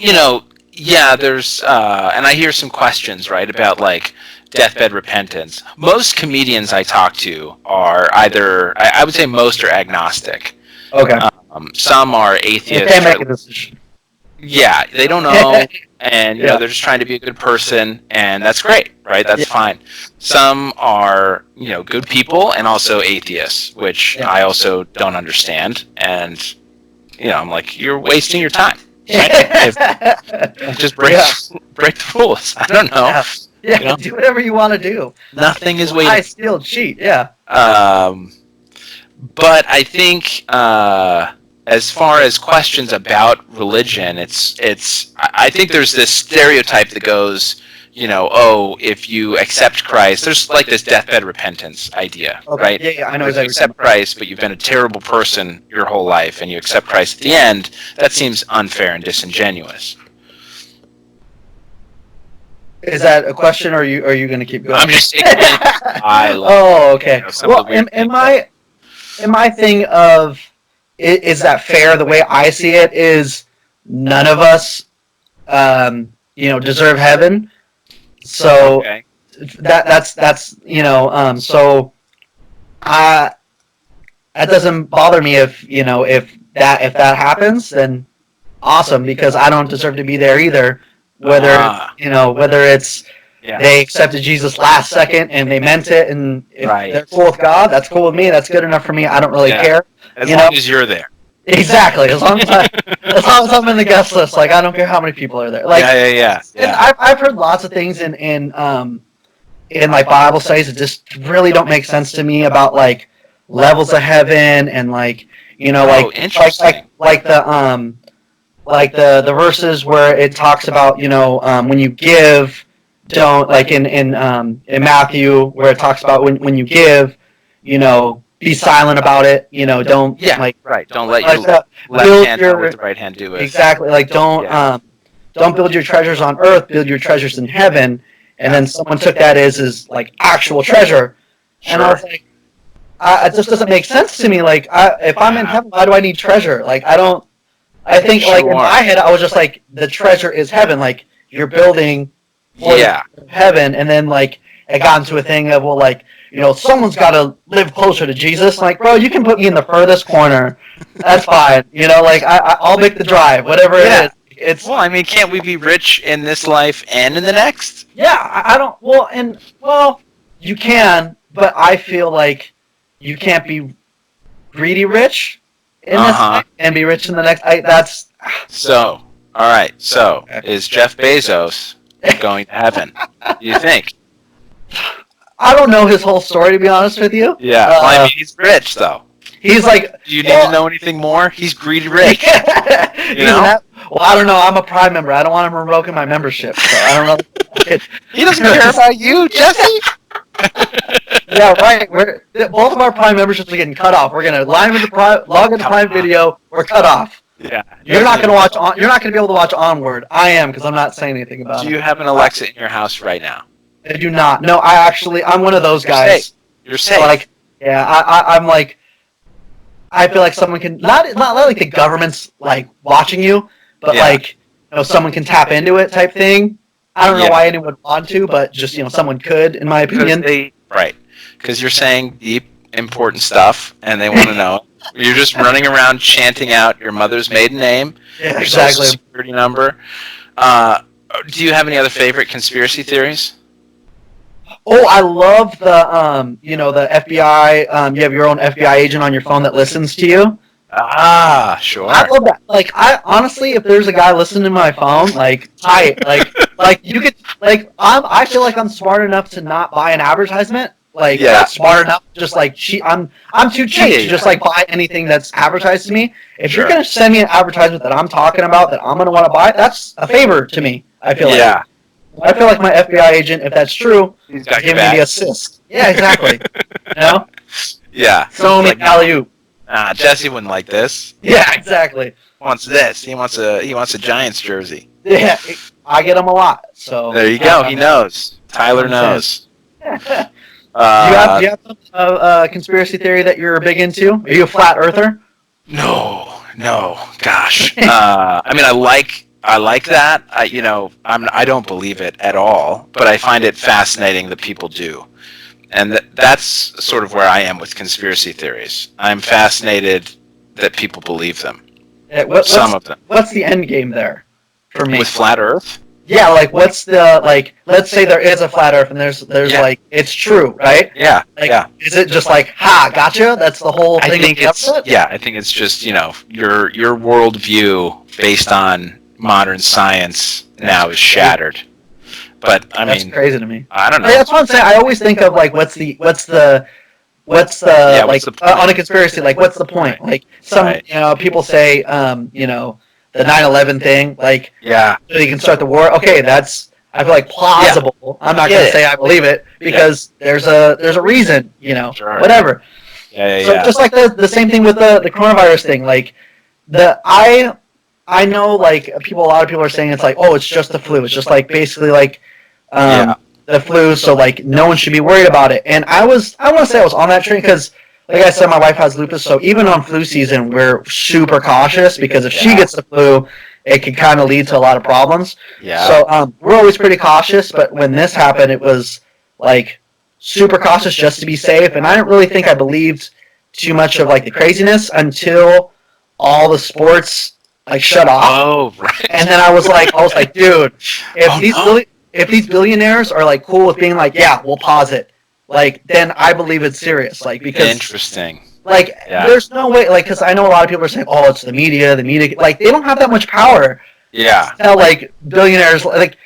[SPEAKER 2] yeah, there's, and I hear some questions, right, about, like, deathbed repentance. Most comedians I talk to are either, I would say most are agnostic.
[SPEAKER 3] Okay.
[SPEAKER 2] Some are
[SPEAKER 3] You
[SPEAKER 2] atheists.
[SPEAKER 3] can't make a decision.
[SPEAKER 2] Yeah, they don't know, and
[SPEAKER 3] Yeah.
[SPEAKER 2] they're just trying to be a good person, and that's great, right? That's fine. Some are, good people, and also atheists, which I also don't understand, and I'm like, you're wasting your time. Right? Just break the rules. I don't know.
[SPEAKER 3] Yeah, do whatever you want to do.
[SPEAKER 2] Nothing is waiting.
[SPEAKER 3] I still cheat. Yeah.
[SPEAKER 2] But I think as far as questions about religion, I think there's this stereotype that goes, if you accept Christ, there's like this deathbed repentance idea, right?
[SPEAKER 3] Yeah, I know
[SPEAKER 2] If you
[SPEAKER 3] exactly.
[SPEAKER 2] accept Christ, but you've been a terrible person your whole life, and you accept Christ at the end, that seems unfair and disingenuous.
[SPEAKER 3] Is that a question, or are you going to keep going?
[SPEAKER 2] I'm just saying.
[SPEAKER 3] Okay. Well, in my thing of, is that fair? The way I see it is, none of us, deserve heaven. So that's so that doesn't bother me if that happens, then awesome, because I don't deserve to be there either. Whether it's they accepted Jesus last second and they meant it, and if they're cool with God, that's cool with me. That's good enough for me. I don't really care.
[SPEAKER 2] As long as you're there.
[SPEAKER 3] Exactly. As long as I'm in the guest list, like, I don't care how many people are there. Like,
[SPEAKER 2] yeah.
[SPEAKER 3] And I've heard lots of things in like Bible studies that just really don't make sense to me about, like, levels of heaven, and like like the verses where it talks about when you give, don't, like in Matthew, where it talks about when you give, be silent about it, don't
[SPEAKER 2] don't let your left hand know what the right hand do is.
[SPEAKER 3] Exactly, like don't build your treasures on earth, build your treasures in heaven. And then someone took that as like actual treasure, and I was like, it just doesn't make sense to me. Like, if I'm in heaven, why do I need treasure? Like, I think like in my head, I was just like, the treasure is heaven. Like, you're building for heaven, and then like it got into a thing of, well, like, someone's got to live closer to Jesus. Like, bro, you can put me in the furthest corner. That's fine. Like, I'll make the drive, whatever it is.
[SPEAKER 2] Well, I mean, can't we be rich in this life and in the next?
[SPEAKER 3] Yeah, I don't. Well, you can, but I feel like you can't be greedy rich in this life and be rich in the next. That's
[SPEAKER 2] so. All right. So, is Jeff Bezos going to heaven? Do you think?
[SPEAKER 3] I don't know his whole story, to be honest with you.
[SPEAKER 2] Yeah, well, I mean, he's rich, though.
[SPEAKER 3] He's like...
[SPEAKER 2] Do you need to know anything more? He's greedy rich.
[SPEAKER 3] Well, I don't know. I'm a Prime member. I don't want him revoking my membership, so I don't know.
[SPEAKER 2] He doesn't care about you, Jesse.
[SPEAKER 3] Yeah, right. Both of our Prime memberships are getting cut off. We're gonna log into Prime Video. We're cut off.
[SPEAKER 2] Yeah.
[SPEAKER 3] You're not gonna watch. You're not gonna be able to watch Onward. I am, because I'm not saying anything about it.
[SPEAKER 2] Do you have an Alexa in your house right now?
[SPEAKER 3] I do not. No, I'm one of those guys.
[SPEAKER 2] You're safe.
[SPEAKER 3] So, like, I'm like, I feel like someone can not like the government's like watching you, but like, someone can tap into it type thing. I don't know why anyone would want to, but just someone could, in my opinion.
[SPEAKER 2] Because you're saying deep, important stuff, and they want to know it. You're just running around chanting out your mother's maiden name, your social security number. Do you have any other favorite conspiracy theories?
[SPEAKER 3] Oh, I love the the FBI. You have your own FBI agent on your phone that listens to you.
[SPEAKER 2] Ah, sure.
[SPEAKER 3] I love that. Like, I honestly, if there's a guy listening to my phone, like, like you could, like, I feel like I'm smart enough to not buy an advertisement. Like, not smart enough, just like I'm too cheap to just like buy anything that's advertised to me. If you're gonna send me an advertisement that I'm talking about that I'm gonna want to buy, that's a favor to me. I feel like. I feel like my FBI agent, if that's true,
[SPEAKER 2] He's got
[SPEAKER 3] give
[SPEAKER 2] your
[SPEAKER 3] me the
[SPEAKER 2] back.
[SPEAKER 3] assist. Yeah, exactly. You know?
[SPEAKER 2] Yeah.
[SPEAKER 3] Throw me
[SPEAKER 2] Like,
[SPEAKER 3] alley-oop.
[SPEAKER 2] Jesse wouldn't like this.
[SPEAKER 3] Yeah, exactly.
[SPEAKER 2] Wants this. He wants a Giants jersey.
[SPEAKER 3] Yeah, I get them a lot. So
[SPEAKER 2] There you go. He knows. Tyler knows.
[SPEAKER 3] do you have some conspiracy theory that you're big into? Are you a flat earther?
[SPEAKER 2] No. Gosh. I mean, I like that. I don't believe it at all, but I find it fascinating that people do. And that's sort of where I am with conspiracy theories. I'm fascinated that people believe them. Some of them.
[SPEAKER 3] What's the end game there for me?
[SPEAKER 2] With flat Earth?
[SPEAKER 3] Yeah, like what's the let's say there is a flat Earth and there's like it's true, right?
[SPEAKER 2] Yeah.
[SPEAKER 3] Like, is it just like, ha, gotcha? That's the whole thing.
[SPEAKER 2] I think it's just, your worldview based on modern science now is shattered. But
[SPEAKER 3] that's crazy to me.
[SPEAKER 2] I don't know.
[SPEAKER 3] That's what I'm saying. I always think of like what's the on a conspiracy, like what's the point? Like people say the 9/11 thing, like so you can start the war. Okay, that's I feel like plausible. Yeah. I'm not gonna say I believe it because there's a reason, whatever. So just like the same thing with the coronavirus thing, like I know like a lot of people are saying it's like, oh, it's just the flu. It's just like basically like the flu, so like no one should be worried about it. And I want to say I was on that train because, like I said, my wife has lupus, so even on flu season, we're super cautious because if she gets the flu, it could kind of lead to a lot of problems. Yeah. So we're always pretty cautious, but when this happened, it was like super cautious just to be safe. And I didn't really think I believed too much of like the craziness until all the sports like shut off.
[SPEAKER 2] Oh, right.
[SPEAKER 3] And then I was like, dude, if these billionaires are like cool with being like, yeah, we'll pause it, like then I believe it's serious, like because
[SPEAKER 2] interesting.
[SPEAKER 3] Like there's no way, like because I know a lot of people are saying, oh, it's the media, like they don't have that much power. Yeah. To tell like billionaires like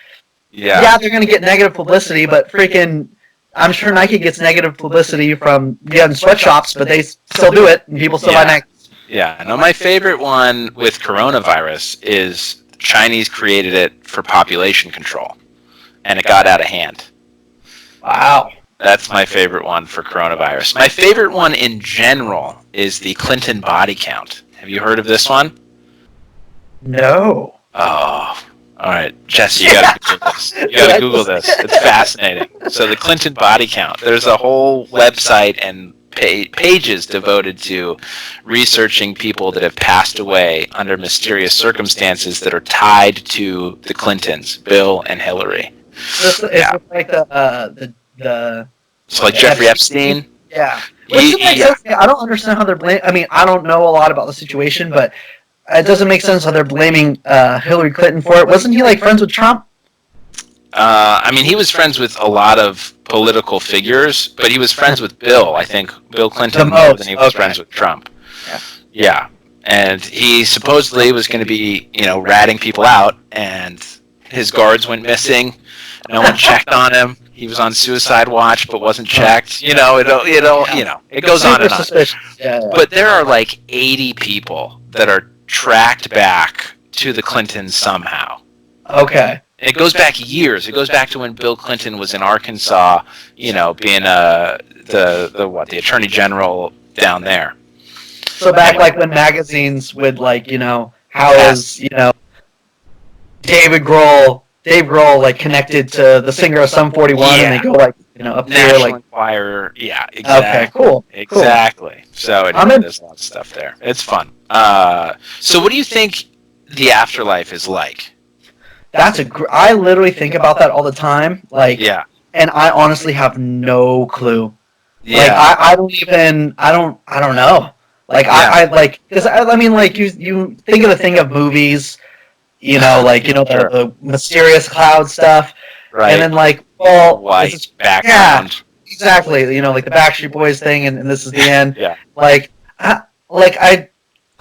[SPEAKER 3] they're gonna get negative publicity, but freaking I'm sure Nike gets negative publicity from sweatshops, but they still do it and people still buy Nike.
[SPEAKER 2] Yeah, no, my favorite one with coronavirus is Chinese created it for population control, and it got out of hand.
[SPEAKER 3] Wow.
[SPEAKER 2] That's my favorite one for coronavirus. My favorite one in general is the Clinton body count. Have you heard of this one?
[SPEAKER 3] No.
[SPEAKER 2] Oh, all right. Jesse, you gotta Google this. You gotta Google this. It's fascinating. So the Clinton body count. There's a whole website and pages devoted to researching people that have passed away under mysterious circumstances that are tied to the Clintons, Bill and Hillary.
[SPEAKER 3] It's like
[SPEAKER 2] So like Jeffrey Epstein.
[SPEAKER 3] Yeah. I don't understand how they're blaming. I mean, I don't know a lot about the situation, but it doesn't make sense how they're blaming Hillary Clinton for it. Wasn't he like friends with Trump?
[SPEAKER 2] I mean, he was friends with a lot of political figures, but he was friends with Bill. I think Bill Clinton more than he was friends with Trump. Yeah. And he supposedly was going to be, ratting people out, and his guards went missing. No one checked on him. He was on suicide watch, but wasn't checked. It goes on and on. Yeah. But there are like 80 people that are tracked back to the Clintons somehow.
[SPEAKER 3] Okay.
[SPEAKER 2] It goes back years. It goes back to when Bill Clinton was in Arkansas, being the Attorney General down there.
[SPEAKER 3] So back like when magazines would how is Dave Grohl like connected to the singer of Sum 41 and they go like up there
[SPEAKER 2] National
[SPEAKER 3] like
[SPEAKER 2] Enquirer. Yeah, exactly.
[SPEAKER 3] Okay, cool.
[SPEAKER 2] Exactly. Cool. So there's a lot of stuff there. It's fun. So what do you think the afterlife is like?
[SPEAKER 3] I literally think about that all the time. And I honestly have no clue. Yeah. Like I don't know. Like because I mean like you think of the thing of movies, the mysterious cloud stuff, right? And then like
[SPEAKER 2] white background.
[SPEAKER 3] Yeah, exactly. Like the Backstreet Boys thing, and this is the end.
[SPEAKER 2] Yeah.
[SPEAKER 3] I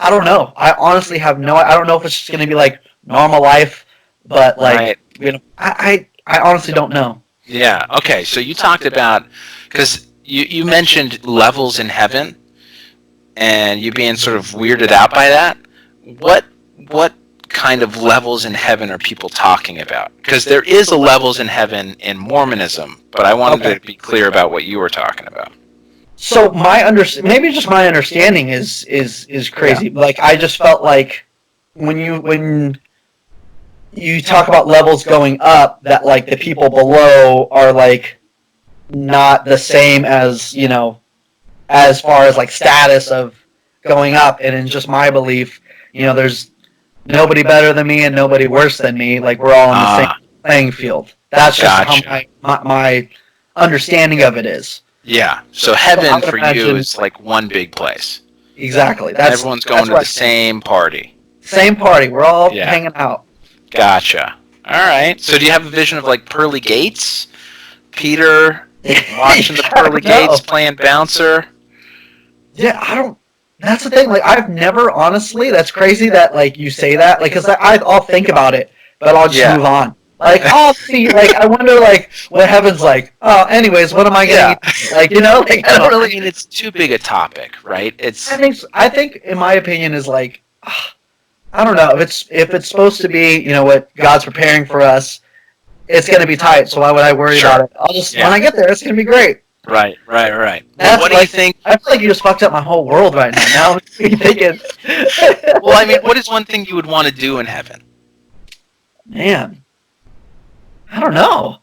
[SPEAKER 3] don't know. I honestly have I don't know if it's just gonna be like normal life. But I honestly don't know.
[SPEAKER 2] Yeah. Okay. So you talked about because you mentioned levels in heaven, and you being sort of weirded out by that. What kind of levels in heaven are people talking about? Because there is a levels in heaven in Mormonism, but I wanted to be clear about what you were talking about.
[SPEAKER 3] So maybe just my understanding is crazy. Yeah. Like I just felt like when you talk about levels going up, that like the people below are like not the same as, you know, as far as like status of going up. And in just my belief, you know, there's nobody better than me and nobody worse than me. Like we're all on the same playing field. That's just how my understanding of it is.
[SPEAKER 2] Yeah. So heaven for you is like one big place.
[SPEAKER 3] Exactly.
[SPEAKER 2] Everyone's going to the same party.
[SPEAKER 3] Same party. We're all hanging out.
[SPEAKER 2] Gotcha. All right. So do you have a vision of like pearly gates? Peter watching the pearly gates playing bouncer?
[SPEAKER 3] Yeah, I don't. That's the thing. Like I've never honestly. That's crazy that like you say that. Like because I'll think about it, but I'll just move on. Like I'll see. Like I wonder like what heaven's like. Oh, anyways, what am I gonna eat? Like you know. Like I don't really.
[SPEAKER 2] I mean, it's too big a topic, right? It's.
[SPEAKER 3] I think in my opinion is like. I don't know if it's supposed to be, you know, what God's preparing for us. It's going to be tight, so why would I worry about it? I'll just when I get there, it's going to be great.
[SPEAKER 2] Right.
[SPEAKER 3] Well, what do you think? I feel like you just fucked up my whole world right now. Now I'm thinking.
[SPEAKER 2] Well, I mean, what is one thing you would want to do in heaven?
[SPEAKER 3] Man, I don't know.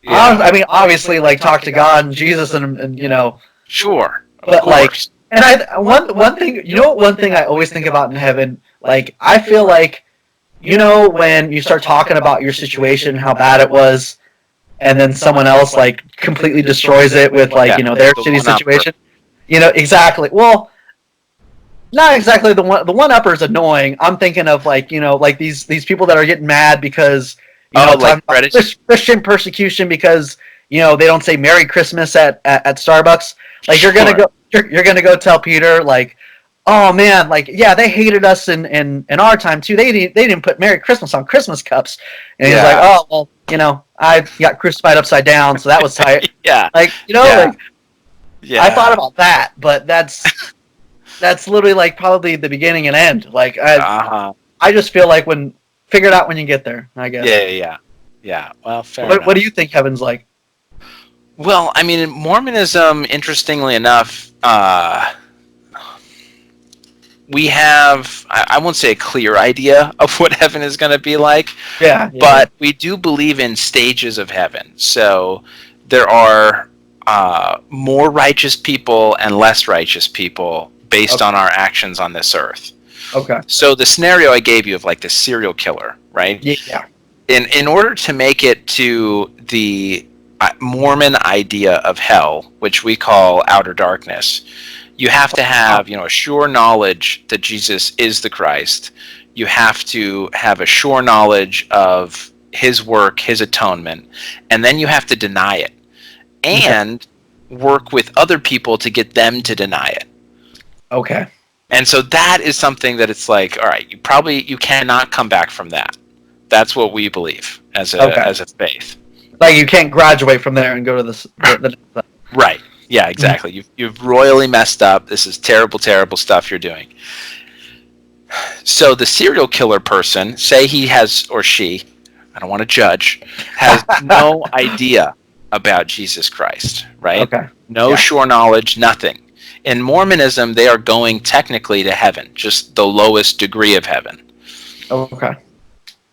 [SPEAKER 2] Yeah.
[SPEAKER 3] I mean, obviously, like talk to God and Jesus, and you know.
[SPEAKER 2] Sure.
[SPEAKER 3] But like, and one thing, you know, one thing I always think about in heaven. Like, I feel like, you know, when you start talking about your situation, how bad it was, and then someone else, like, completely destroys it with, like, you know, their shitty situation. You know, exactly. Well, not exactly the one-upper is annoying. I'm thinking of, like, you know, like these people that are getting mad because, you know,
[SPEAKER 2] like
[SPEAKER 3] Christian persecution because, you know, they don't say Merry Christmas at Starbucks. Like, you're gonna go tell Peter, like, oh man, like yeah, they hated us in our time too. They didn't put Merry Christmas on Christmas cups, and he's like, oh well, you know, I got crucified upside down, so that was tight. Like you know, like I thought about that, but that's literally like probably the beginning and end. Like I just feel like figure it out when you get there. I guess.
[SPEAKER 2] Yeah. Well, fair enough.
[SPEAKER 3] What do you think heaven's like?
[SPEAKER 2] Well, I mean, in Mormonism, interestingly enough. We have, I won't say a clear idea of what heaven is going to be like, but we do believe in stages of heaven. So there are more righteous people and less righteous people based on our actions on this earth.
[SPEAKER 3] Okay.
[SPEAKER 2] So the scenario I gave you of like the serial killer, right?
[SPEAKER 3] Yeah.
[SPEAKER 2] In order to make it to the Mormon idea of hell, which we call outer darkness, you have to have, you know, a sure knowledge that Jesus is the Christ. You have to have a sure knowledge of his work, his atonement, and then you have to deny it and work with other people to get them to deny it.
[SPEAKER 3] Okay.
[SPEAKER 2] And so that is something that it's like, all right, you cannot come back from that. That's what we believe as a faith.
[SPEAKER 3] Like you can't graduate from there and go to the
[SPEAKER 2] Right. Yeah, exactly. You've royally messed up. This is terrible, terrible stuff you're doing. So the serial killer person, say he has, or she, I don't want to judge, has no idea about Jesus Christ, right?
[SPEAKER 3] Okay.
[SPEAKER 2] No sure knowledge, nothing. In Mormonism, they are going technically to heaven, just the lowest degree of heaven.
[SPEAKER 3] Okay.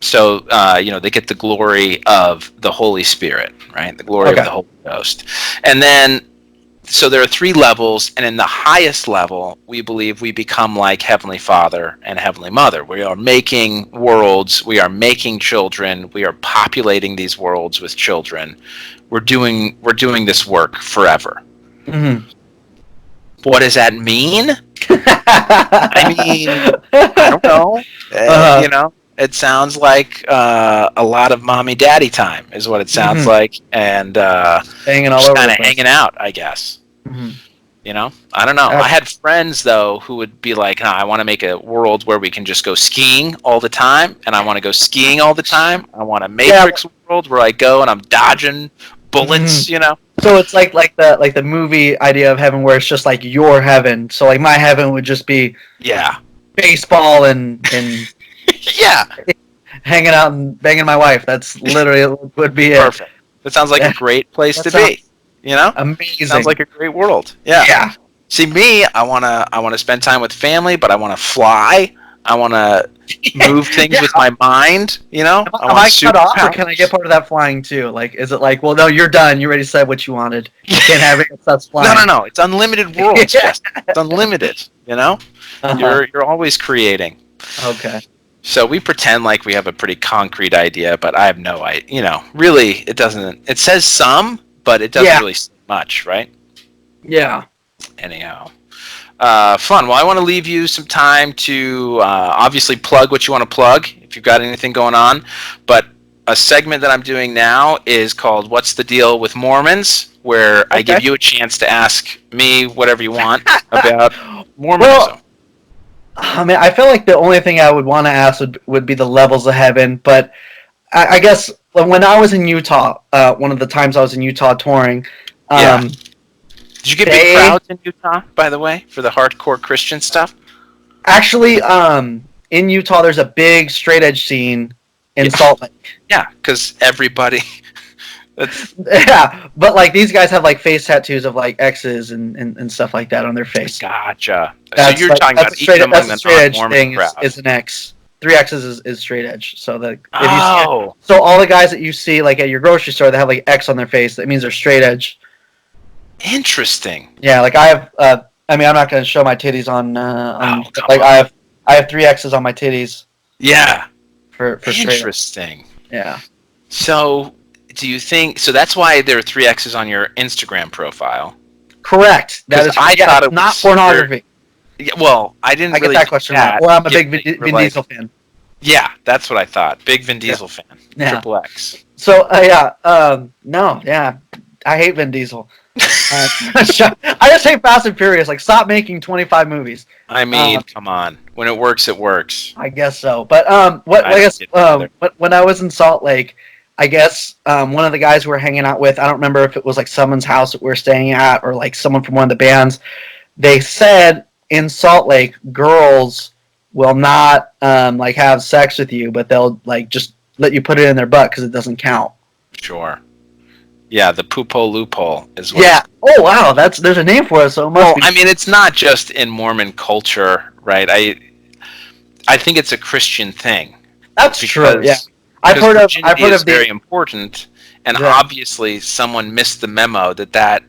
[SPEAKER 2] So, they get the glory of the Holy Spirit, right? The glory of the Holy Ghost. And then, so there are 3 levels, and in the highest level, we believe we become like Heavenly Father and Heavenly Mother. We are making worlds, we are making children, we are populating these worlds with children. We're doing this work forever.
[SPEAKER 3] Mm-hmm.
[SPEAKER 2] What does that mean? I mean, I don't know. You know, it sounds like a lot of mommy-daddy time is what it sounds like, and
[SPEAKER 3] hanging all over,
[SPEAKER 2] kind of hanging out, I guess.
[SPEAKER 3] Mm-hmm.
[SPEAKER 2] You know, I don't know. I had friends though who would be like, I want to make a world where we can just go skiing all the time, and I want to go skiing all the time. I want a Matrix world where I go and I'm dodging bullets. You know.
[SPEAKER 3] So it's like the movie idea of heaven where it's just like your heaven. So like my heaven would just be baseball and
[SPEAKER 2] Yeah.
[SPEAKER 3] Hanging out and banging my wife. That's literally would be it.
[SPEAKER 2] Perfect. That sounds like a great place to be. You know?
[SPEAKER 3] Amazing.
[SPEAKER 2] Sounds like a great world. Yeah.
[SPEAKER 3] Yeah.
[SPEAKER 2] See, me, I wanna spend time with family, but I wanna fly. I wanna move things with my mind. You know?
[SPEAKER 3] Am I cut off, or can I get part of that flying too? Like, is it like, well, no, you're done. You already said what you wanted. You can't have it. That's flying.
[SPEAKER 2] No. It's unlimited worlds. Jess. It's unlimited. You know? You're always creating.
[SPEAKER 3] Okay.
[SPEAKER 2] So we pretend like we have a pretty concrete idea, but I have no idea. You know, really, it doesn't. It says some, but it doesn't really say much, right?
[SPEAKER 3] Yeah.
[SPEAKER 2] Anyhow, fun. Well, I want to leave you some time to obviously plug what you want to plug if you've got anything going on. But a segment that I'm doing now is called "What's the Deal with Mormons?" where I give you a chance to ask me whatever you want about Mormonism.
[SPEAKER 3] Well, I mean, I feel like the only thing I would want to ask would be the levels of heaven. But I guess when I was in Utah, one of the times I was in Utah touring,
[SPEAKER 2] did you get big crowds in Utah, by the way, for the hardcore Christian stuff?
[SPEAKER 3] Actually, in Utah, there's a big straight edge scene in Salt Lake.
[SPEAKER 2] Yeah, because everybody.
[SPEAKER 3] Yeah, but like these guys have like face tattoos of like X's and stuff like that on their face.
[SPEAKER 2] Gotcha.
[SPEAKER 3] That's
[SPEAKER 2] so you're talking about
[SPEAKER 3] straight,
[SPEAKER 2] even among
[SPEAKER 3] that's
[SPEAKER 2] the
[SPEAKER 3] straight edge
[SPEAKER 2] non-Mormon
[SPEAKER 3] thing
[SPEAKER 2] crowd.
[SPEAKER 3] is an X. 3 X's is straight edge. So that
[SPEAKER 2] Oh.
[SPEAKER 3] so all the guys that you see like at your grocery store that have like X on their face, that means they're straight edge.
[SPEAKER 2] Interesting.
[SPEAKER 3] Yeah, like I have. I mean, I'm not going to show my titties on. Like on. I have 3 X's on my titties.
[SPEAKER 2] Yeah.
[SPEAKER 3] For straight edge.
[SPEAKER 2] Interesting.
[SPEAKER 3] Yeah.
[SPEAKER 2] So, do you think so? That's why there are 3 X's on your Instagram profile.
[SPEAKER 3] Correct. That is.
[SPEAKER 2] I thought it was
[SPEAKER 3] not pornography.
[SPEAKER 2] Yeah, well, I didn't.
[SPEAKER 3] I
[SPEAKER 2] really
[SPEAKER 3] get that question wrong. Well, I'm a big Vin Diesel fan.
[SPEAKER 2] Yeah, that's what I thought. Big Vin Diesel fan.
[SPEAKER 3] Yeah.
[SPEAKER 2] Triple X.
[SPEAKER 3] So no, yeah, I hate Vin Diesel. I just hate Fast and Furious. Like, stop making 25 movies.
[SPEAKER 2] I mean, come on. When it works, it works.
[SPEAKER 3] I guess so. But when I was in Salt Lake, I guess one of the guys we were hanging out with, I don't remember if it was like someone's house that we were staying at or like someone from one of the bands. They said in Salt Lake, girls will not like have sex with you, but they'll like just let you put it in their butt because it doesn't count.
[SPEAKER 2] Sure. Yeah, the poopo loophole is what.
[SPEAKER 3] Yeah. Oh wow, there's a name for it. So it must be.
[SPEAKER 2] I mean, it's not just in Mormon culture, right? I think it's a Christian thing.
[SPEAKER 3] That's true. Yeah, I've heard of
[SPEAKER 2] very important, and obviously someone missed the memo that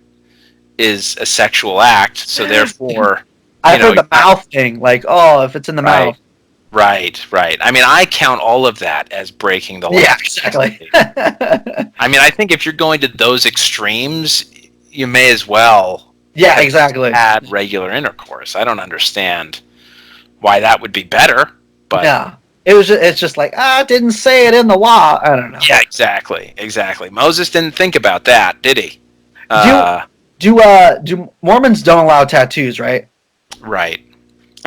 [SPEAKER 2] is a sexual act. So therefore,
[SPEAKER 3] I've heard the mouth thing, like, oh, if it's in the mouth.
[SPEAKER 2] Right. I mean, I count all of that as breaking the law.
[SPEAKER 3] Yeah, exactly.
[SPEAKER 2] I mean, I think if you're going to those extremes, you may as well.
[SPEAKER 3] Yeah, exactly.
[SPEAKER 2] Add regular intercourse. I don't understand why that would be better, but
[SPEAKER 3] yeah, it's just like it didn't say it in the law. I don't know.
[SPEAKER 2] Yeah, exactly. Moses didn't think about that, did he?
[SPEAKER 3] Do Mormons don't allow tattoos, right?
[SPEAKER 2] Right.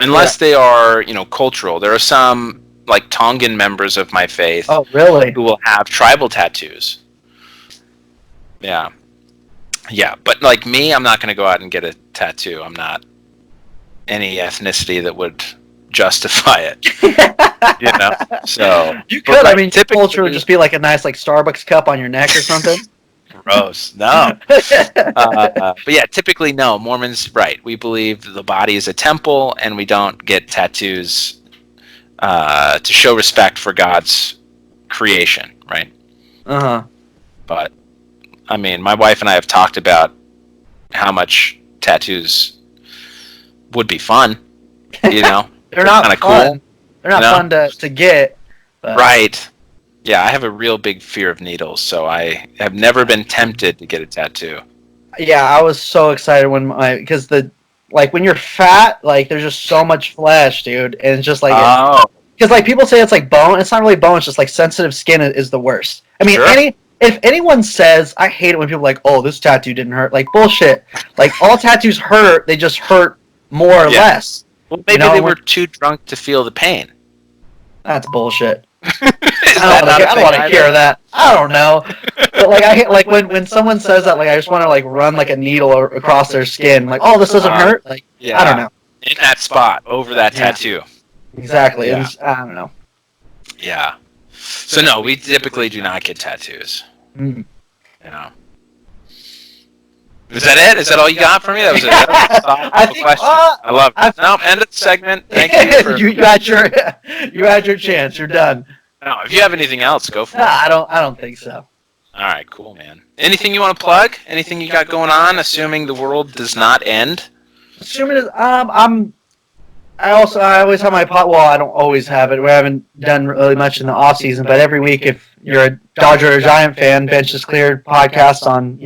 [SPEAKER 2] Unless they are, cultural. There are some, like, Tongan members of my faith.
[SPEAKER 3] Oh, really?
[SPEAKER 2] Who will have tribal tattoos. Yeah. Yeah, but like me, I'm not going to go out and get a tattoo. I'm not any ethnicity that would justify it. So
[SPEAKER 3] you could. I mean, culture would just be like a nice like Starbucks cup on your neck or something.
[SPEAKER 2] Gross. No. But yeah, typically no. Mormons, right? We believe the body is a temple, and we don't get tattoos to show respect for God's creation, right? But I mean, my wife and I have talked about how much tattoos would be fun. They're
[SPEAKER 3] not fun. Cool. They're not fun to get. But.
[SPEAKER 2] Right. Yeah, I have a real big fear of needles, so I have never been tempted to get a tattoo.
[SPEAKER 3] Yeah, I was so excited because when you're fat, like there's just so much flesh, dude, and it's just like because like people say it's like bone. It's not really bone. It's just like sensitive skin is the worst. I mean, if anyone says, I hate it when people are like, oh, this tattoo didn't hurt. Like, bullshit. Like, all tattoos hurt. They just hurt more or less.
[SPEAKER 2] Well, maybe they were too drunk to feel the pain.
[SPEAKER 3] That's bullshit. I don't want to hear that. I don't know. But, like, I hate, like, when someone says that, like, I just want to, like, run, like, a needle across their skin. Like, oh, this doesn't hurt? Like, I don't know.
[SPEAKER 2] In that spot, over that tattoo.
[SPEAKER 3] Exactly. Yeah. I don't know.
[SPEAKER 2] Yeah. So no, we typically do not get tattoos.
[SPEAKER 3] Mm.
[SPEAKER 2] You know. Is that it? Is that all you got for me? That was a question. I love it. No, end of the segment. Thank you. For,
[SPEAKER 3] you had your chance. You're done.
[SPEAKER 2] no, if you have anything else, go for it.
[SPEAKER 3] I don't think so.
[SPEAKER 2] All right, cool, man. Anything you want to plug? Anything you got going on? Assuming the world does not end.
[SPEAKER 3] Assuming I always have my pot. Well, I don't always have it. We haven't done really much in the off season, but every week, if you're a Dodger or Giant fan, Bench is Cleared podcast on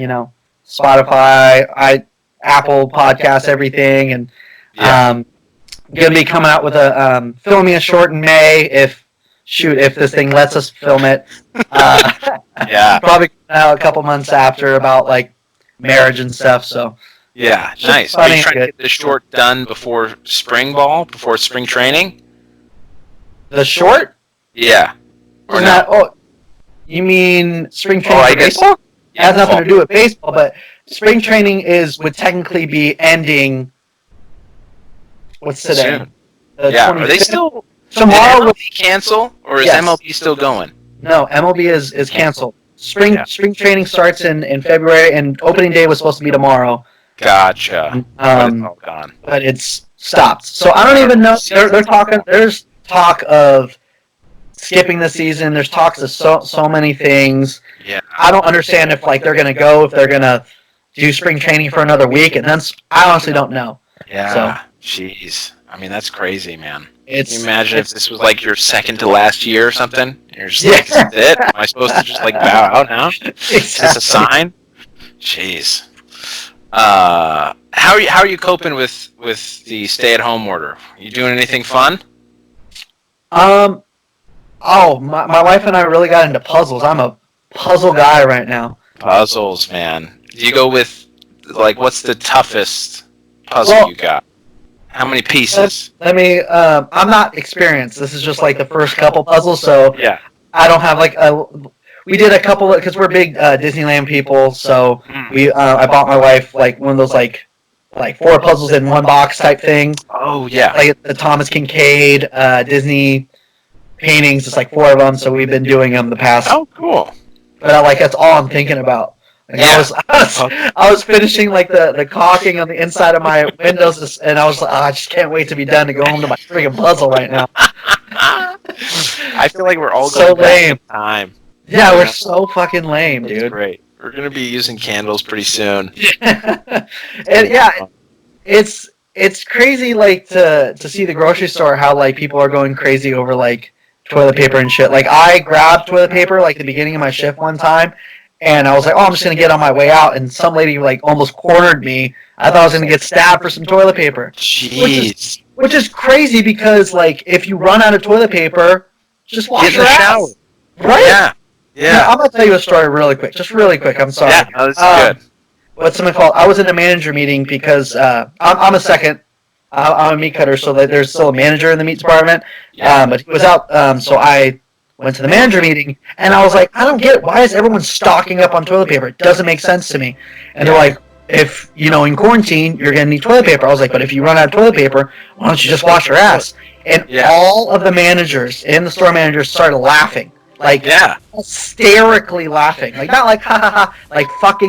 [SPEAKER 3] Spotify, Apple Podcasts, everything, and gonna be coming out with filming a short in May if this thing lets us film it.
[SPEAKER 2] Yeah,
[SPEAKER 3] probably out a couple months after about like marriage and stuff. So.
[SPEAKER 2] Yeah, nice. Are you trying to get the short done before spring ball, before spring training?
[SPEAKER 3] The short?
[SPEAKER 2] Yeah. Or
[SPEAKER 3] Isn't
[SPEAKER 2] not?
[SPEAKER 3] Oh, you mean spring training for baseball?
[SPEAKER 2] Yeah,
[SPEAKER 3] it has nothing to do with baseball, but spring training would technically be ending. What's today?
[SPEAKER 2] Soon. Yeah. Are they still
[SPEAKER 3] tomorrow?
[SPEAKER 2] Did MLB cancel, or is MLB still going?
[SPEAKER 3] No, MLB is canceled. Spring training starts in February, and opening day was supposed to be tomorrow.
[SPEAKER 2] Gotcha. But it's all gone.
[SPEAKER 3] But it's stopped. So I don't even know. They're talking. There's talk of skipping the season. There's talks of so many things.
[SPEAKER 2] Yeah.
[SPEAKER 3] I don't understand if they're gonna go, if they're gonna do spring training for another week, and I honestly don't know.
[SPEAKER 2] Yeah.
[SPEAKER 3] So,
[SPEAKER 2] jeez. I mean, that's crazy, man.
[SPEAKER 3] Can
[SPEAKER 2] you imagine if this was like your second to last year or something? You're just like, is this it? Am I supposed to just bow out now?
[SPEAKER 3] Exactly.
[SPEAKER 2] Is this a sign? Jeez. How are you coping with the stay-at-home order? You doing anything fun?
[SPEAKER 3] My wife and I really got into puzzles. I'm a puzzle guy right now.
[SPEAKER 2] Puzzles, man. Do you go with what's the toughest puzzle you got? How many pieces?
[SPEAKER 3] I'm not experienced. This is just the first couple puzzles, so
[SPEAKER 2] yeah.
[SPEAKER 3] I don't have we did a couple because we're big Disneyland people, so I bought my wife one of those 4 puzzles in one box type thing.
[SPEAKER 2] Oh yeah.
[SPEAKER 3] Like the Thomas Kincaid Disney paintings, just 4 of them. So we've been doing them the past.
[SPEAKER 2] Oh, cool.
[SPEAKER 3] But that's all I'm thinking about. I was finishing the caulking on the inside of my windows, and I was I just can't wait to be done to go home to my freaking puzzle right now.
[SPEAKER 2] I feel like we're all
[SPEAKER 3] so
[SPEAKER 2] going
[SPEAKER 3] lame.
[SPEAKER 2] back in time.
[SPEAKER 3] Yeah, we're so fucking lame, dude.
[SPEAKER 2] That's great. We're gonna be using candles pretty soon.
[SPEAKER 3] And it's crazy to see the grocery store how people are going crazy over toilet paper and shit. I grabbed toilet paper the beginning of my shift one time, and I was I'm just gonna get on my way out, and some lady almost cornered me. I thought I was gonna get stabbed for some toilet paper.
[SPEAKER 2] Jeez.
[SPEAKER 3] Which is crazy because if you run out of toilet paper, just wash your shower. Right?
[SPEAKER 2] Yeah. Yeah.
[SPEAKER 3] Now, I'm gonna tell you a story really quick. Just really quick. I'm sorry.
[SPEAKER 2] Yeah, no, this is good.
[SPEAKER 3] What's something called? I was in a manager meeting because I'm a second. I'm a meat cutter, so there's still a manager in the meat department.
[SPEAKER 2] Yeah.
[SPEAKER 3] But he was out, so I went to the manager meeting, and I was I don't get it. Why is everyone stocking up on toilet paper? It doesn't make sense to me. And they're if in quarantine you're gonna need toilet paper. I was but if you run out of toilet paper, why don't you just wash your ass? And all of the managers and the store managers started laughing. Hysterically laughing. Not ha ha ha, fucking